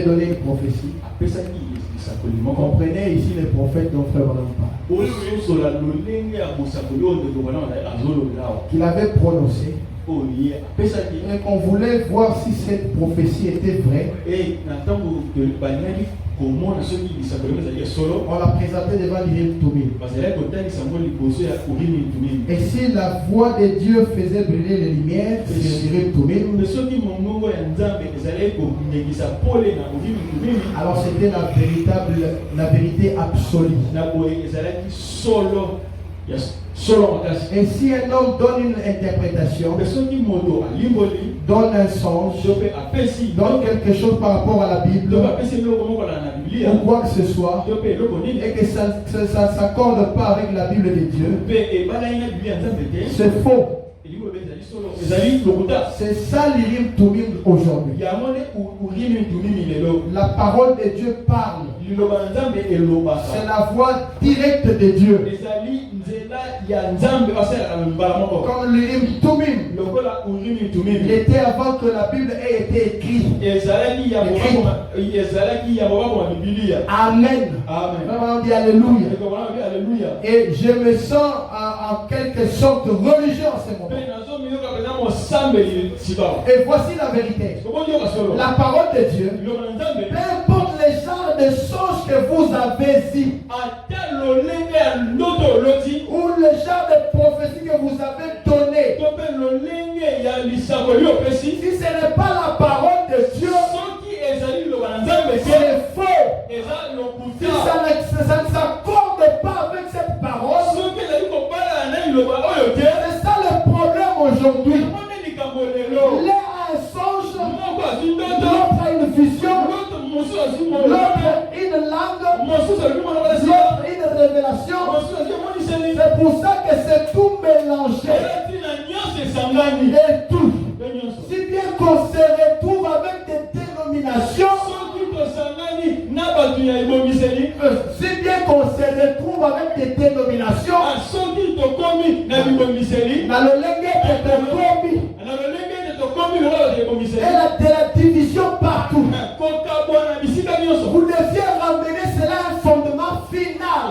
donné une prophétie, comprenez ici les prophètes dont Frère Branham parle, qu'il avait prononcé, et qu'on voulait voir si cette prophétie était vraie. On l'a présenté devant l'Urim Tumim. Et si la voix de Dieu faisait briller les lumières sur l'Urim Tumim, alors c'était la vérité absolue. Et si un homme donne une interprétation, donne un songe, donne quelque chose par rapport à la Bible, ou quoi que ce soit, et que ça ne s'accorde pas avec la Bible de Dieu, c'est faux. C'est ça l'Urim Tumim aujourd'hui. La parole de Dieu parle. C'est la voix directe de Dieu. Comme l'Urim Tumim. Il était avant que la Bible ait été écrite. Amen. On dit Alléluia. Et je me sens en quelque sorte religieux en ce moment. Et voici la vérité. La parole de Dieu, peu importe les genres de songes que vous avez dit, ou le genre de prophétie que vous avez donné, si ce n'est pas la parole de Dieu, c'est faux. Si ça ne s'accorde pas avec cette parole, c'est ça le problème aujourd'hui. L'un a un songe, l'autre a une vision, l'autre une langue, l'autre une révélation. C'est pour ça que c'est tout mélangé. Et tout. Si bien qu'on se retrouve avec des dénominations, si bien qu'on se retrouve avec des dénominations, et la division partout. Vous deviez ramener cela à un fondement final.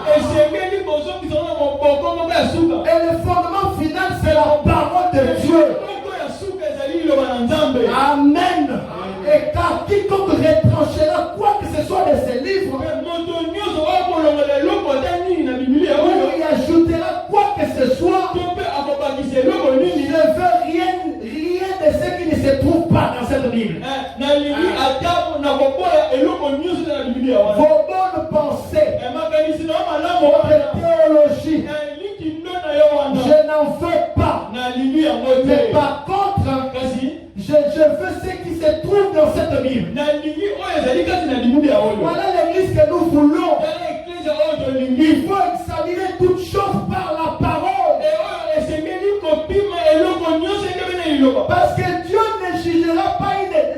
Et le fondement final, c'est la parole de Dieu. Amen. Et car quiconque retranchera quoi que ce soit de ces livres, ou y ajoutera quoi que ce soit, je ne veux rien de ce qui ne se trouve pas dans cette Bible. Vos bonnes pensées, votre théologie, je n'en veux pas. Mais par contre, je veux ce qui se trouve dans cette Bible. Voilà l'église que nous voulons. Il faut examiner toutes choses par la parole. Parce que Dieu ne jugera pas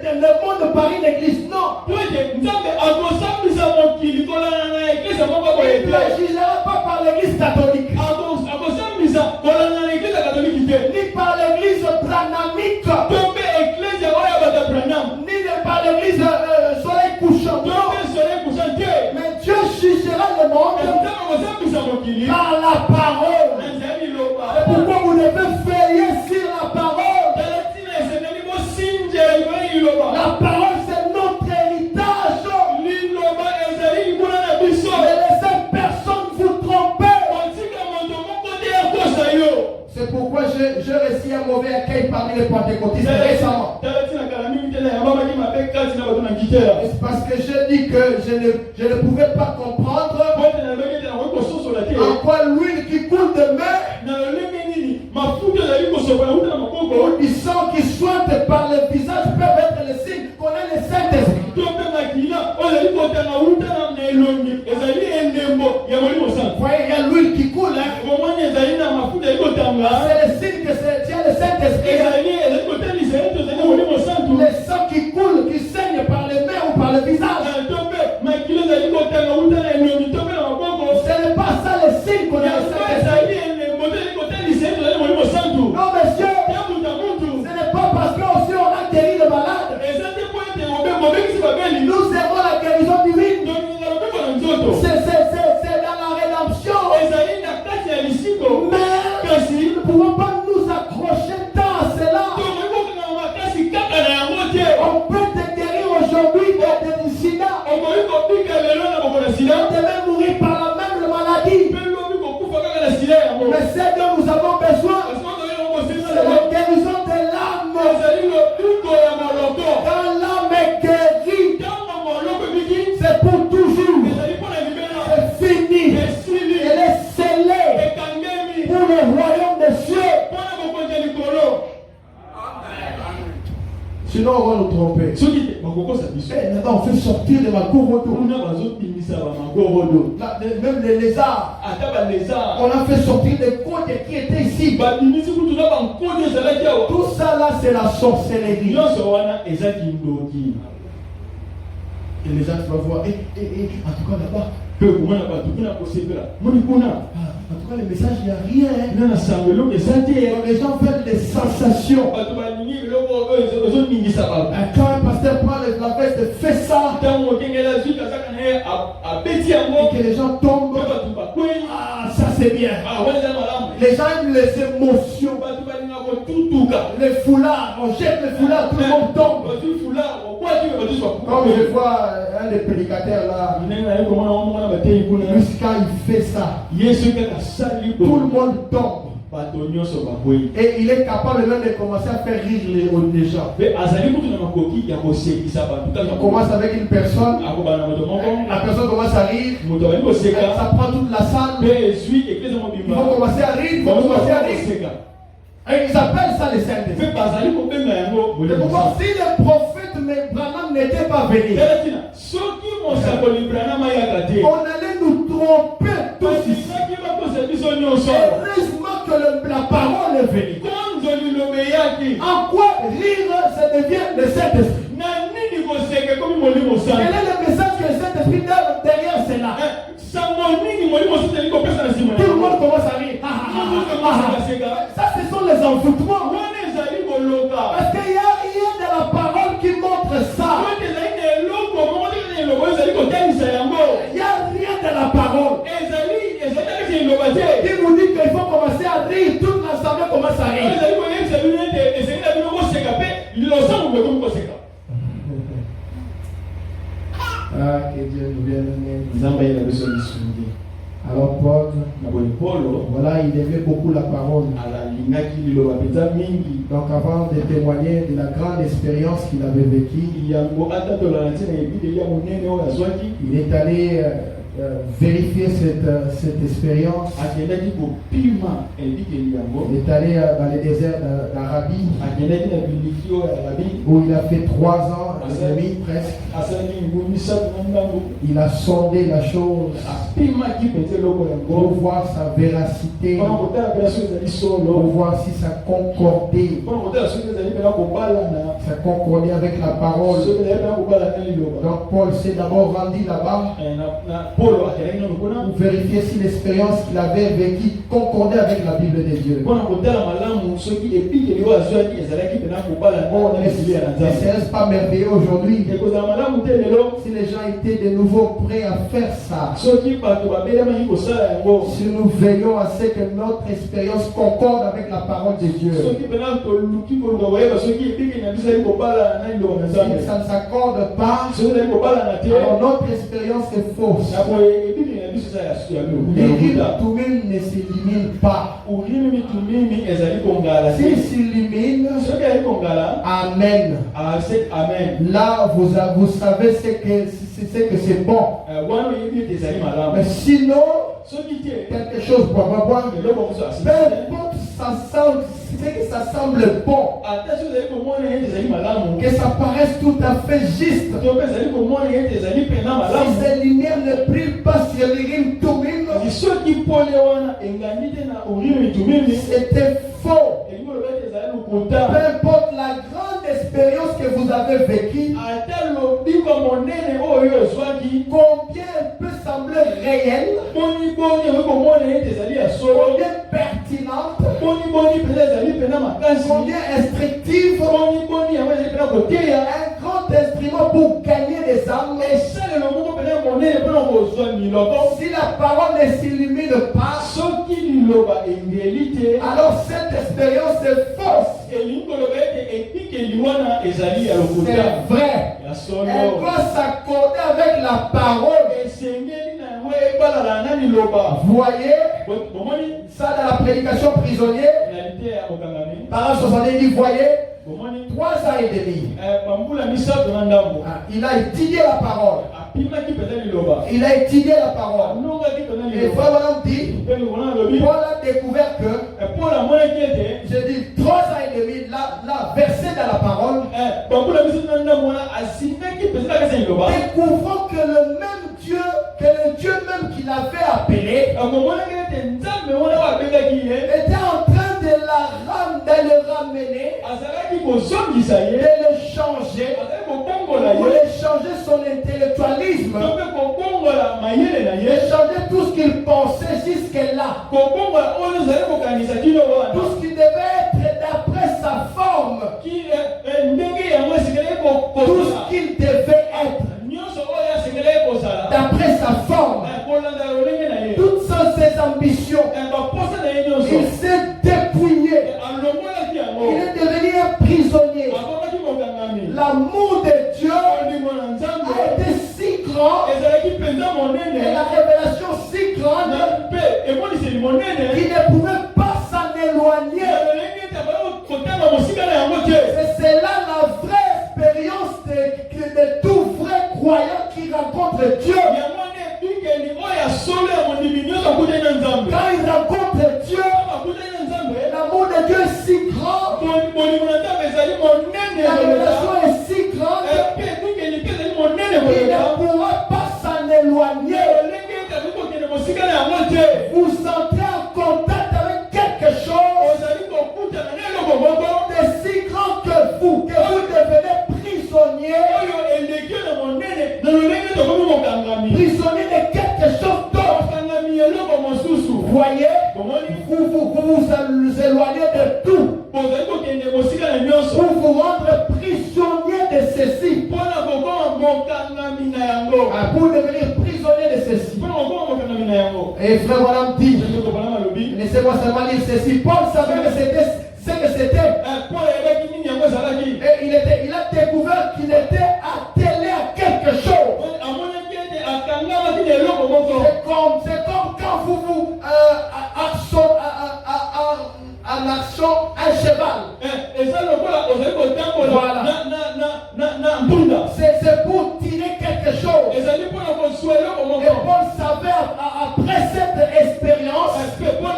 le monde par une église, non. Il ne jugera pas par l'église catholique, ni par l'église branamique, ni par l'église soleil couchant. Mais Dieu jugera le monde par la parole. C'est pourquoi vous devez veiller sur la parole. La parole, c'est notre héritage. Ne laissez personne vous tromper. C'est pourquoi j'ai reçu un mauvais accueil parmi les pentecôtistes récemment. C'est parce que j'ai dit que je ne pouvais pas comprendre en quoi l'huile qui coule de mer, ou du sang qui sointe par le visage peuvent être le signe qu'on a le Saint-Esprit. Voyez, il y a l'huile qui coule. C'est le signe que tu as le Saint-Esprit. Le sang qui coule, qui saigne par les mains ou par le visage. Ce n'est pas ça le signe qu'on a le Saint-Esprit. Non, monsieur, ce n'est pas parce qu'on a guéri le malade. Nous avons la guérison divine. C'est dans la rédemption. Mais nous ne pouvons pas nous accrocher tant à cela. On peut te guérir aujourd'hui de sida. On devait mourir par la même maladie. Mais ce dont nous avons besoin, c'est la guérison de l'âme. Quand l'âme est guérie, c'est pour toujours. C'est fini. Elle est scellée. le royaume des cieux. Sinon, on va nous tromper. Maintenant, on fait sortir de Magorodo. Même les lézards. On a fait sortir des côtes qui étaient ici. Tout ça là, c'est la sorcellerie. Et les gens vont voir, en tout cas là-bas. En tout cas, les messages, il n'y a rien. Les gens veulent des sensations. Quand un pasteur prend la veste, fait ça. Et que les gens tombent. Ah, ça c'est bien. Les gens aiment les émotions. Les foulards, on jette les foulards, tout le monde tombe. Quand je vois un des prédicateurs là, jusqu'à il fait ça, tout le monde tombe. Et il est capable même de commencer à faire rire les gens. On commence avec une personne, la personne commence à rire, ça prend toute la salle, ils vont commencer à rire, Et ils appellent ça les saints. Et pourquoi si le prophète Branham n'était pas venu, on allait nous tromper tous ici. Heureusement que la parole est venue. En quoi rire, ça devient le Saint-Esprit? Quel est le message que le Saint-Esprit donne derrière cela? Tout le monde commence à rire. Ça, ce sont les envoûtements. Parce qu'il y a de la parole qui montre ça. Il n'y a rien de la parole. Qui vous dit qu'il faut commencer à rire, toute l'assemblée commence à rire. Ah, que Dieu nous vienne. Alors Paul, voilà, il aimait beaucoup la parole. Donc avant de témoigner de la grande expérience qu'il avait vécue, il est allé vérifier cette expérience. Il est allé dans les déserts d'Arabie où il a fait 3 ans et demi presque. Il a sondé la chose pour voir sa véracité, pour voir si ça concordait. Ça concordait avec la parole. Donc Paul s'est d'abord rendu là-bas pour vérifier si l'expérience qu'il avait vécue concordait avec la Bible de Dieu. N'est-ce pas merveilleux aujourd'hui si les gens étaient de nouveau prêts à faire ça? Si nous veillons à ce que notre expérience concorde avec la parole de Dieu. Si ça ne s'accorde pas, alors notre expérience est fausse. Les Tumim ne s'éliminent pas. S'ils s'éliminent, Amen. Là, vous savez que c'est bon. Mais sinon, quelque chose pour avoir, peu importe, c'est que ça semble bon, que ça paraisse tout à fait juste. Si ces lumières ne brillent pas sur les rimes Tumim, c'était faux. Peu importe la grande expérience que vous avez vécue, combien elle peut sembler réelle, combien pertinente, combien instructive, un grand instrument pour gagner des âmes. Si la parole ne s'illumine pas, alors cette expérience est fausse. C'est vrai. Elle doit s'accorder avec la parole. Vous voyez ça dans la prédication prisonnière. Parole 70 dit, voyez, 3 ans et demi. Il a étudié la parole. Il a étudié la parole. Et Paul dit, Paul a découvert que, j'ai dit 3 ans et demi, là, versé dans la parole, découvrant que le même Dieu, que le Dieu même qui l'avait appelé, était en train de le ramener, de le changer, pour le changer son intellectualisme, de changer tout ce qu'il pensait jusque-là, tout ce qui devait être d'après sa forme, tout ce qu'il devait être d'après sa forme, toutes ses ambitions. Il s'est dépouillé, il est devenu un prisonnier. L'amour de Dieu a été si grand et la révélation si grande qu'il ne pouvait pas s'en éloigner. C'est là la vraie expérience de tout vrai croyant qui rencontre Dieu. Quand il rencontre Dieu, l'amour de Dieu est si grand, la révélation est si grande, il ne pourra pas s'en éloigner. Vous entrez en contact avec quelque chose de si grand que vous devenez prisonnier de quelque chose d'autre. Voyez, vous vous éloignez de tout pour vous rendre prisonnier de ceci, pour devenir prisonnier de ceci. Et frère Madame dit, laissez-moi seulement lire ceci. Paul savait que c'était ce que c'était. Et il a découvert qu'il était attelé à quelque chose. C'est comme quand vous en action un cheval. Voilà. C'est pour tirer quelque chose. Et Paul savait après cette expérience, les 3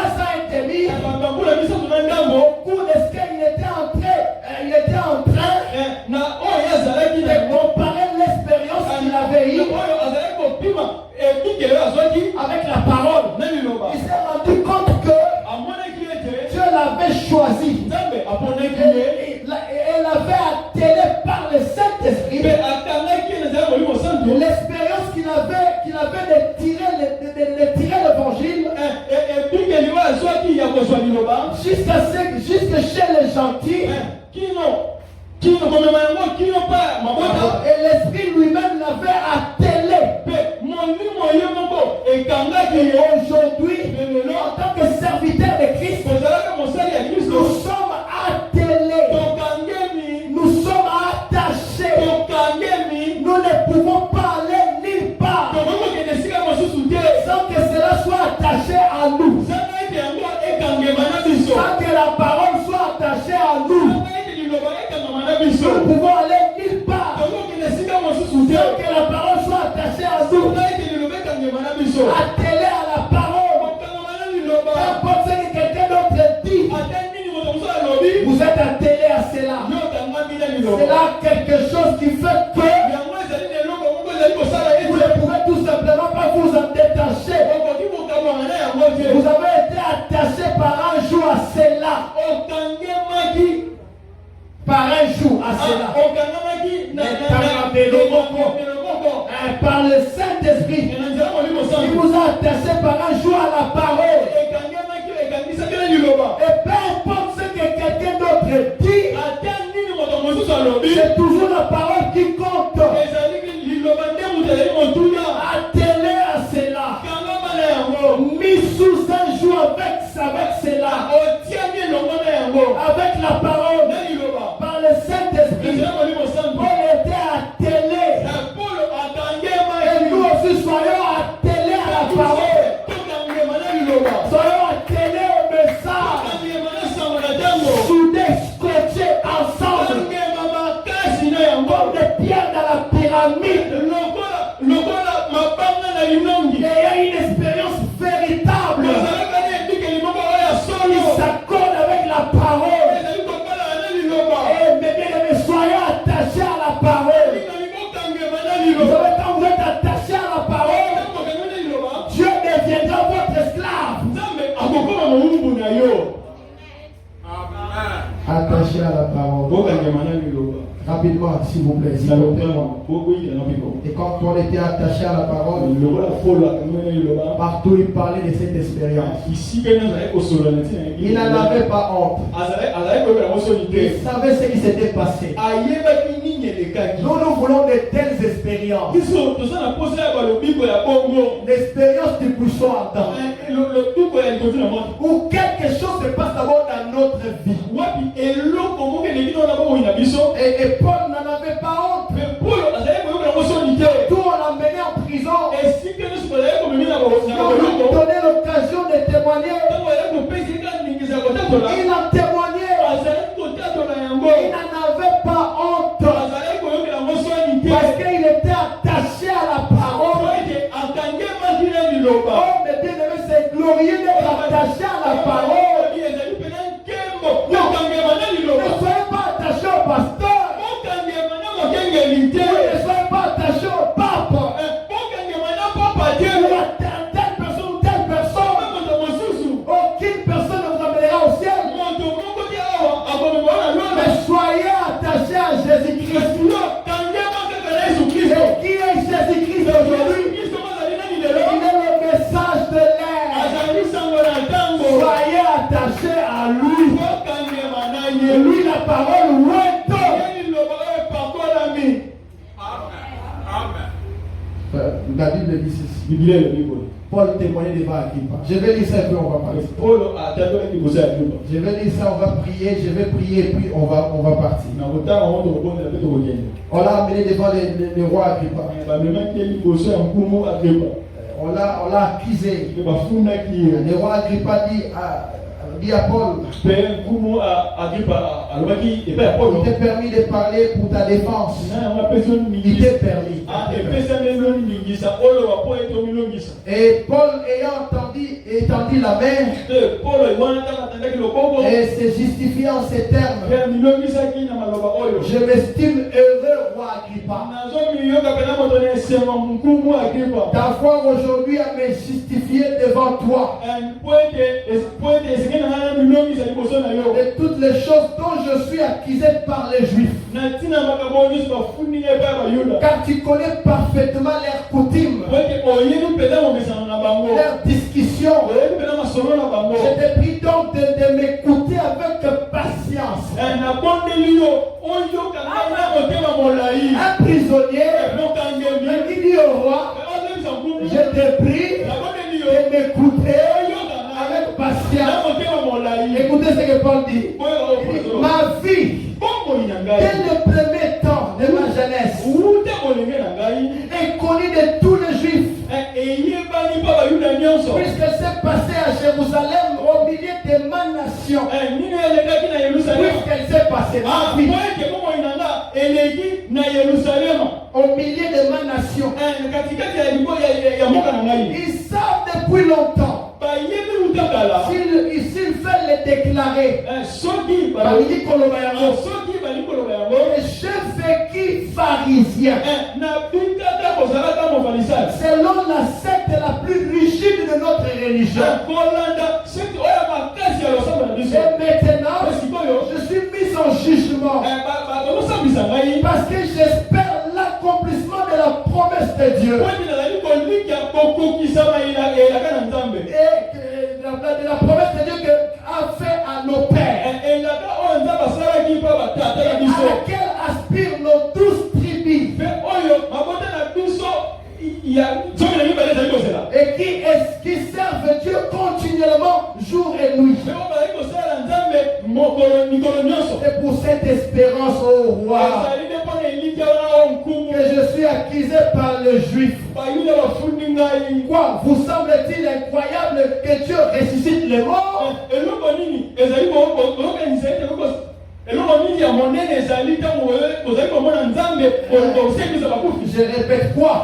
ans et demi, au cours de ce qu'il était en train de comparer l'expérience qu'il avait eue avec la parole. Il s'est rendu compte que Dieu l'avait choisi et l'avait attelé par le Saint-Esprit. L'expérience qu'il avait de tirer l'évangile jusqu'à chez les gentils. Et l'Esprit lui-même l'avait attelé. Aujourd'hui, en tant que serviteur de Christ, nous sommes attelés, nous sommes attachés, nous ne pouvons pas aller nulle part sans que cela soit attaché à nous, sans que la parole soit attachée à nous. Nous pouvons aller nulle part sans que la parole soit attachée à nous, attelé à la parole. N'importe ce que quelqu'un d'autre dit, vous êtes attelé à cela. C'est là quelque chose qui fait que vous ne pouvez tout simplement pas vous en détacher. Vous avez été attaché par un jour à cela. Par un jour à cela. Par le Saint-Esprit, il vous a attaché par un jour à la parole. Et peu importe ce que quelqu'un d'autre dit, c'est toujours la parole qui compte. Attelé à cela, mis sous un à la parole. Rapidement, s'il vous plaît. Et quand Paul était attaché à la parole, partout il parlait de cette expérience. Il n'en avait pas honte. Il savait ce qui s'était passé. Nous voulons de telles expériences. L'expérience du buisson ardent. Où quelque chose se passe d'abord dans notre vie. Et Paul n'en avait pas honte. Tout on l'a mené en prison. On lui donnait l'occasion de témoigner. Il a témoigné. Il n'en avait pas honte. Parce qu'il était attaché à la parole. Oh, mais bien aimé, c'est glorieux d'être attaché à la parole. Ne soyez pas attaché au pasteur. Ne soyez pas attaché au pape. Ou à telle personne ou telle personne. Aucune personne ne vous amènera au ciel. Mais soyez attachés à Jésus-Christ. Et qui est Jésus-Christ aujourd'hui? Il est le message de l'air. Soyez attachés à lui. Et lui, la parole, la Bible dit ceci. Paul témoignait devant Agrippa. Je vais lire ça et puis on va parler. Je vais lire ça, on va prier, je vais prier et puis on va partir. On l'a amené devant le roi Agrippa. On l'a accusé. Le roi Agrippa dit à Paul, il t'est permis de parler pour ta défense. Il t'est permis. Et Paul ayant étendu la main et se justifiant en ces termes, je m'estime heureux, roi Agrippa, d'avoir aujourd'hui à me justifier devant toi de toutes les choses dont je suis accusé par les Juifs. Car tu connais parfaitement leurs coutumes, leurs discussions. Je te prie donc de m'écouter avec patience. Un prisonnier qui dit au roi, je te prie de m'écouter avec patience. Écoutez ce que Paul dit. Ma vie, dès le premier temps de ma jeunesse, est connue de tous les Juifs. Puisqu'elle s'est passée à Jérusalem au milieu de ma nation. Puisqu'elle s'est passée ma vie au milieu de ma nation. Ils savent depuis longtemps. S'il fait le déclarer, le chef qui pharisien, selon la secte la plus rigide de notre religion. Et maintenant, je suis mis en jugement parce que j'espère l'accomplissement de la promesse de Dieu. Et de la promesse de Dieu qu'a fait à nos pères, à laquelle aspirent nos 12 tribus, et qui servent Dieu continuellement jour et nuit. Et pour cette espérance, ô roi, que je suis accusé par les Juifs. Quoi, vous semble-t-il incroyable que Dieu ressuscite les morts? Je répète quoi?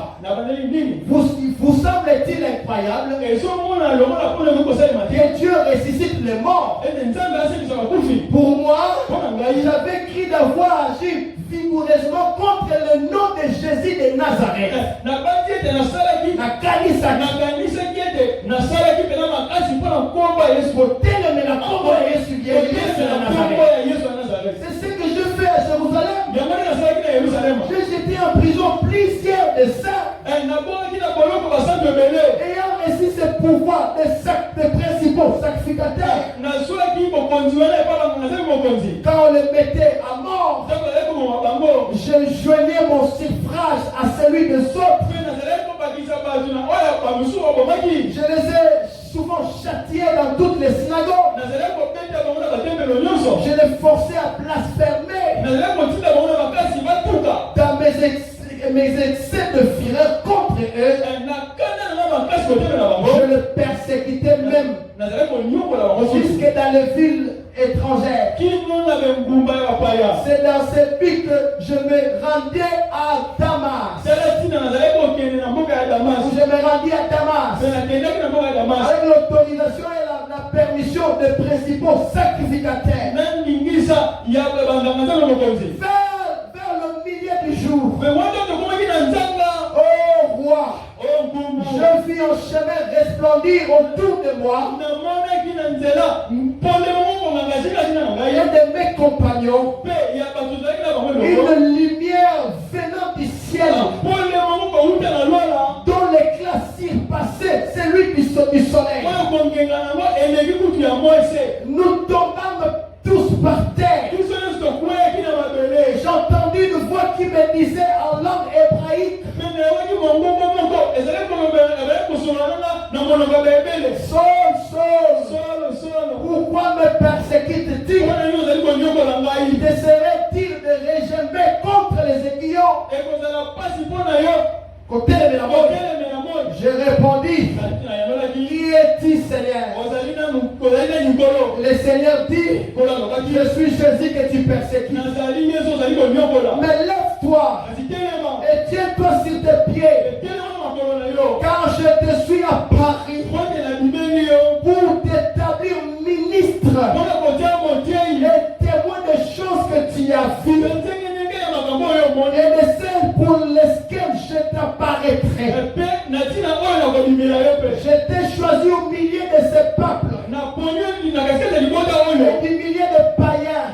Vous semble-t-il incroyable que Dieu ressuscite les morts? Pour moi, j'avais cru d'avoir agi vigoureusement contre le nom de Jésus de Nazareth. C'est des principaux sacrificateurs, quand on les mettait à mort, je joignais mon suffrage à celui des autres. Je les ai souvent châtiés dans toutes les synagogues. Je les forçais à blasphémer. Dans mes excès de fureur contre eux, je les persécutais même jusque dans les villes étrangères. C'est dans ce but que je me rendais à Damas. Je me rendis à Damas avec l'autorisation et la permission des principaux sacrificateurs. Vers le milieu du jour, oh roi, je vis un chemin resplendir autour de moi. Et de mes compagnons, une lumière venant du ciel, dont l'éclat surpassait celui du soleil. Nous tombâmes tous par terre. J'ai entendu une voix qui me disait en langue hébraïque: Saul, Saul, pourquoi me persécutes-tu? Désirais-il de régimer contre les aiguillons? Je répondis: Qui es-tu, Seigneur? Le Seigneur dit: Je suis Jésus que tu persécutes. Mais lève-toi et tiens-toi sur tes pieds, car je te suis apparu pour t'établir ministre et témoin des choses que tu as vues et de celles pour lesquelles je t'apparaîtrai. Je t'ai choisi au milieu de ce peuple et du milieu de païens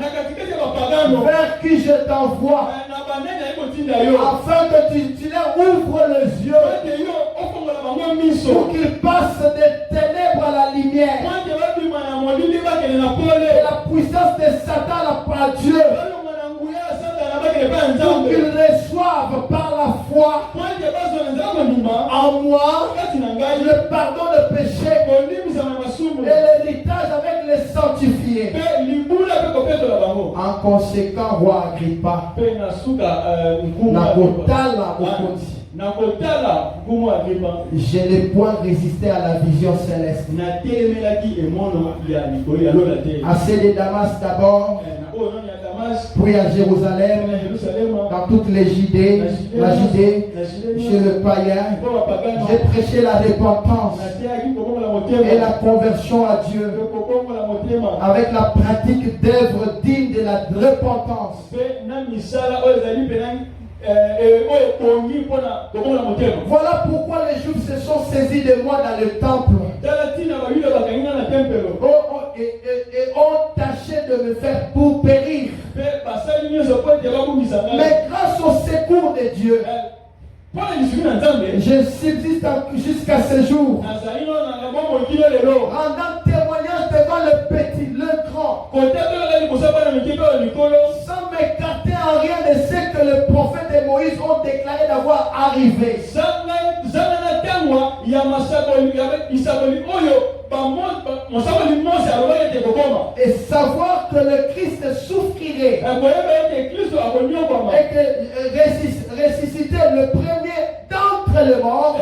vers qui je t'envoie, afin que tu leur ouvres les yeux pour qu'ils passent des ténèbres à la lumière et la puissance de Satan à Dieu, pour qu'ils reçoivent par la foi en moi le pardon de péché et l'héritage avec les sanctifiés. En conséquent, roi Agrippa, je n'ai point résisté à la vision céleste. Assez de Damas d'abord, puis à Jérusalem, dans toutes les Judées, la Judée, chez le païen, j'ai prêché la repentance et la conversion à Dieu avec la pratique d'œuvres dignes de la repentance. Voilà pourquoi les Juifs se sont saisis de moi dans le temple et ont tâché de me faire pour périr. Mais grâce au secours de Dieu, je subsiste jusqu'à ce jour, rendant témoignage devant le petit, le grand, sans m'écarter en rien de ce que le prophète et Moïse ont déclaré d'avoir arrivé. Et savoir que le Christ souffrirait et que ressusciter le premier d'entre les morts,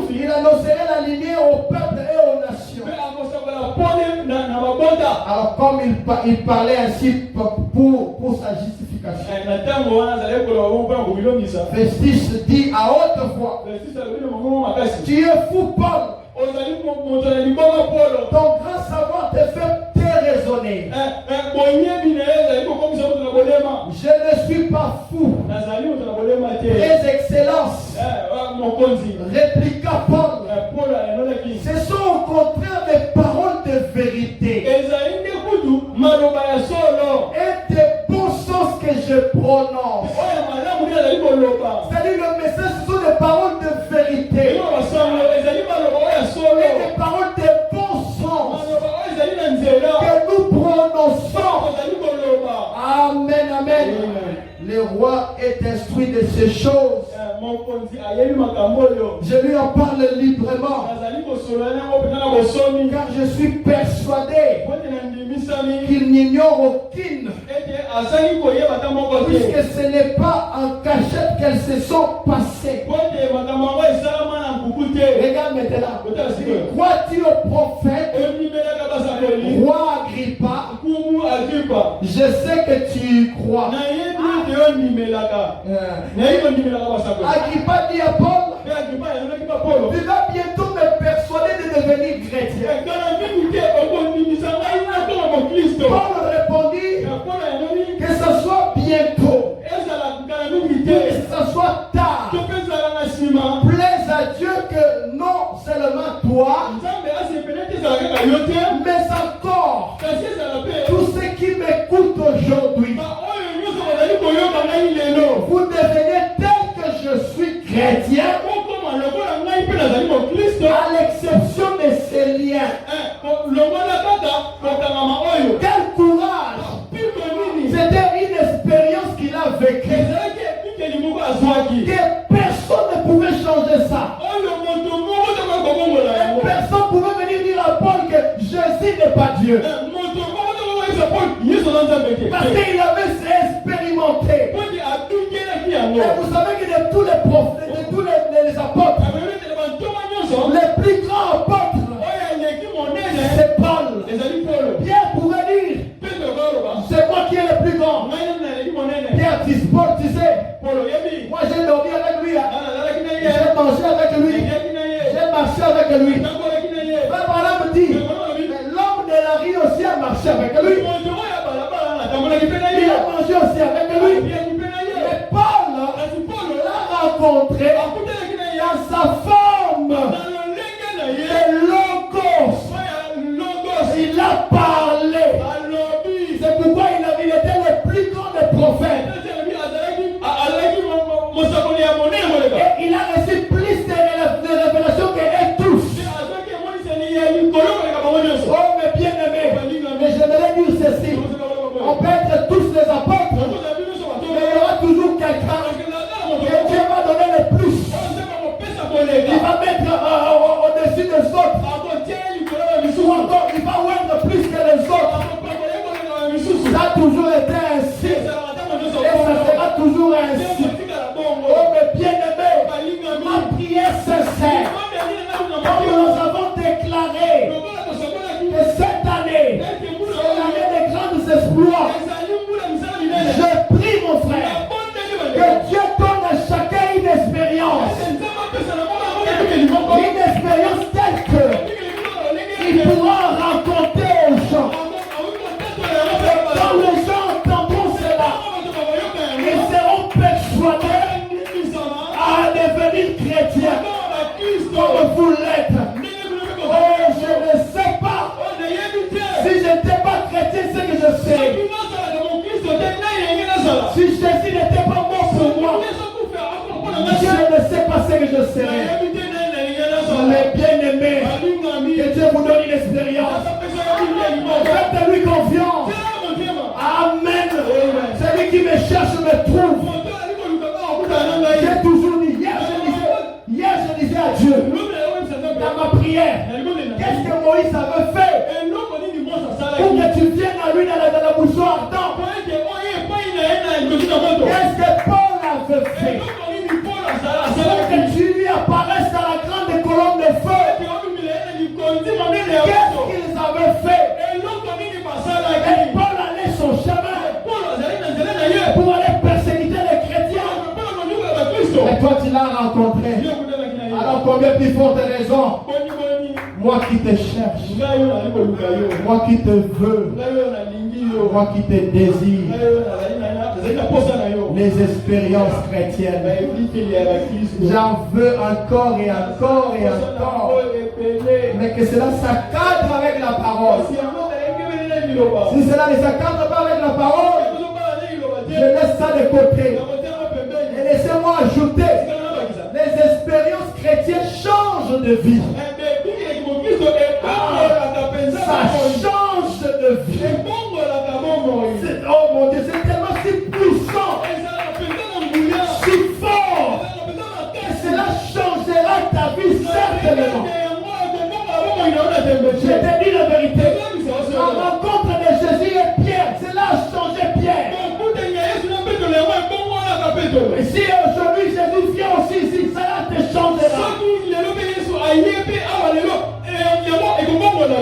il annoncerait la lumière au peuple et aux nations. Alors comme il parlait ainsi pour sa justification, Festus dit à haute voix: Tu es fou, Paul. Ton grand savoir te fait déraisonner. Je ne suis pas fou. Très excellence, répliqua Paul. Ce sont au contraire des paroles de vérité et des bons sens que je prononce. C'est-à-dire le message, ce sont des paroles de vérité. ces choses. Je lui en parle librement. Car je suis persuadé qu'il n'ignore aucune. Puisque ce n'est pas en cachette qu'elles se sont passées. Regarde maintenant. Crois-tu au prophète, roi Agrippa? Je sais que tu crois. Agrippa dit à Paul, tu vas bientôt me persuader de devenir chrétien. Paul répondit que ce soit bientôt, que ce soit tard. Plaise à Dieu que non seulement toi, mais encore tous ceux qui m'écoutent aujourd'hui, vous devenez tel que je suis chrétien, à l'exception de ces liens. Quel courage! C'était une expérience qu'il a vécue, que personne ne pouvait changer ça. Personne ne pouvait venir dire à Paul que Jésus n'est pas Dieu. Parce qu'il avait expérimenté. Et vous savez que de tous les prophètes, de tous les apôtres, les plus grands apôtres, c'est Paul. Pierre pourrait dire, c'est moi qui est le plus grand. Pierre dit, Paul, tu sais, moi j'ai dormi avec lui, j'ai mangé avec lui, j'ai marché avec lui. Frère Branham dit, l'homme de la rue aussi a marché avec lui. Il a mangé aussi avec lui. Mais Paul l'a rencontré dans sa forme de logos. Il a parlé. C'est pourquoi il était le plus grand des prophètes. Et il a reçu plus de révélations que eux tous. Oh mes bien-aimés, mais j'aimerais dire ceci. On peut être tous les apôtres, mais il y aura toujours quelqu'un que Dieu va donner le plus. Il va mettre au-dessus des autres. Ou encore, il va oindre plus que les autres. Ça a toujours été ainsi. Et ça sera toujours ainsi. Oh mes bien-aimés, ma prière sincère, comme nous avons déclaré que cette année, c'est l'année des grands exploits. Je prie mon frère, que Dieu donne à chacun une expérience. Une expérience telle que il pourra raconter aux gens. Quand les gens entendront cela, ils seront persuadés à devenir chrétiens comme vous l'êtes. Oh, je ne sais pas. Si je n'étais pas chrétien, c'est que je serais. Si Jésus n'était pas mort pour moi, je ne sais pas ce que je serais. Mais bien-aimés, que Dieu vous donne une expérience. Faites-lui confiance. Amen. Celui qui me cherche me trouve. J'ai toujours dit, hier je disais à Dieu, dans ma prière, qu'est-ce que Moïse avait fait pour que tu viennes à lui dans la bouche ardente? Qu'est-ce que Paul avait fait pour que tu lui apparaisses dans la grande colonne de feu? Qu'est-ce qu'ils avaient fait? Et Paul allait son chemin pour aller persécuter les chrétiens. Et toi tu l'as rencontré. Alors combien plus forte raison? Moi qui te cherche, moi qui te veux, moi qui te désire, les expériences chrétiennes, j'en veux encore et encore et encore, mais que cela s'accadre avec la parole. Si cela ne s'accadre pas avec la parole, je laisse ça de côté. Et laissez-moi ajouter, les expériences chrétiennes changent de vie. Ça change de vie. Oh mon Dieu, c'est tellement si puissant, si fort.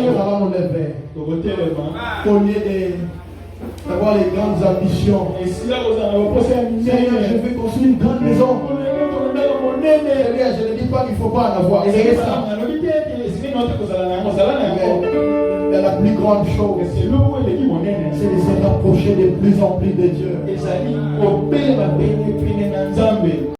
Nous allons nous lever. Au lieu d'avoir les grandes ambitions. Seigneur, je veux construire une grande maison. Seigneur, je ne dis pas qu'il ne faut pas en avoir. C'est ça. Mais la plus grande chose, c'est de se rapprocher de plus en plus de Dieu.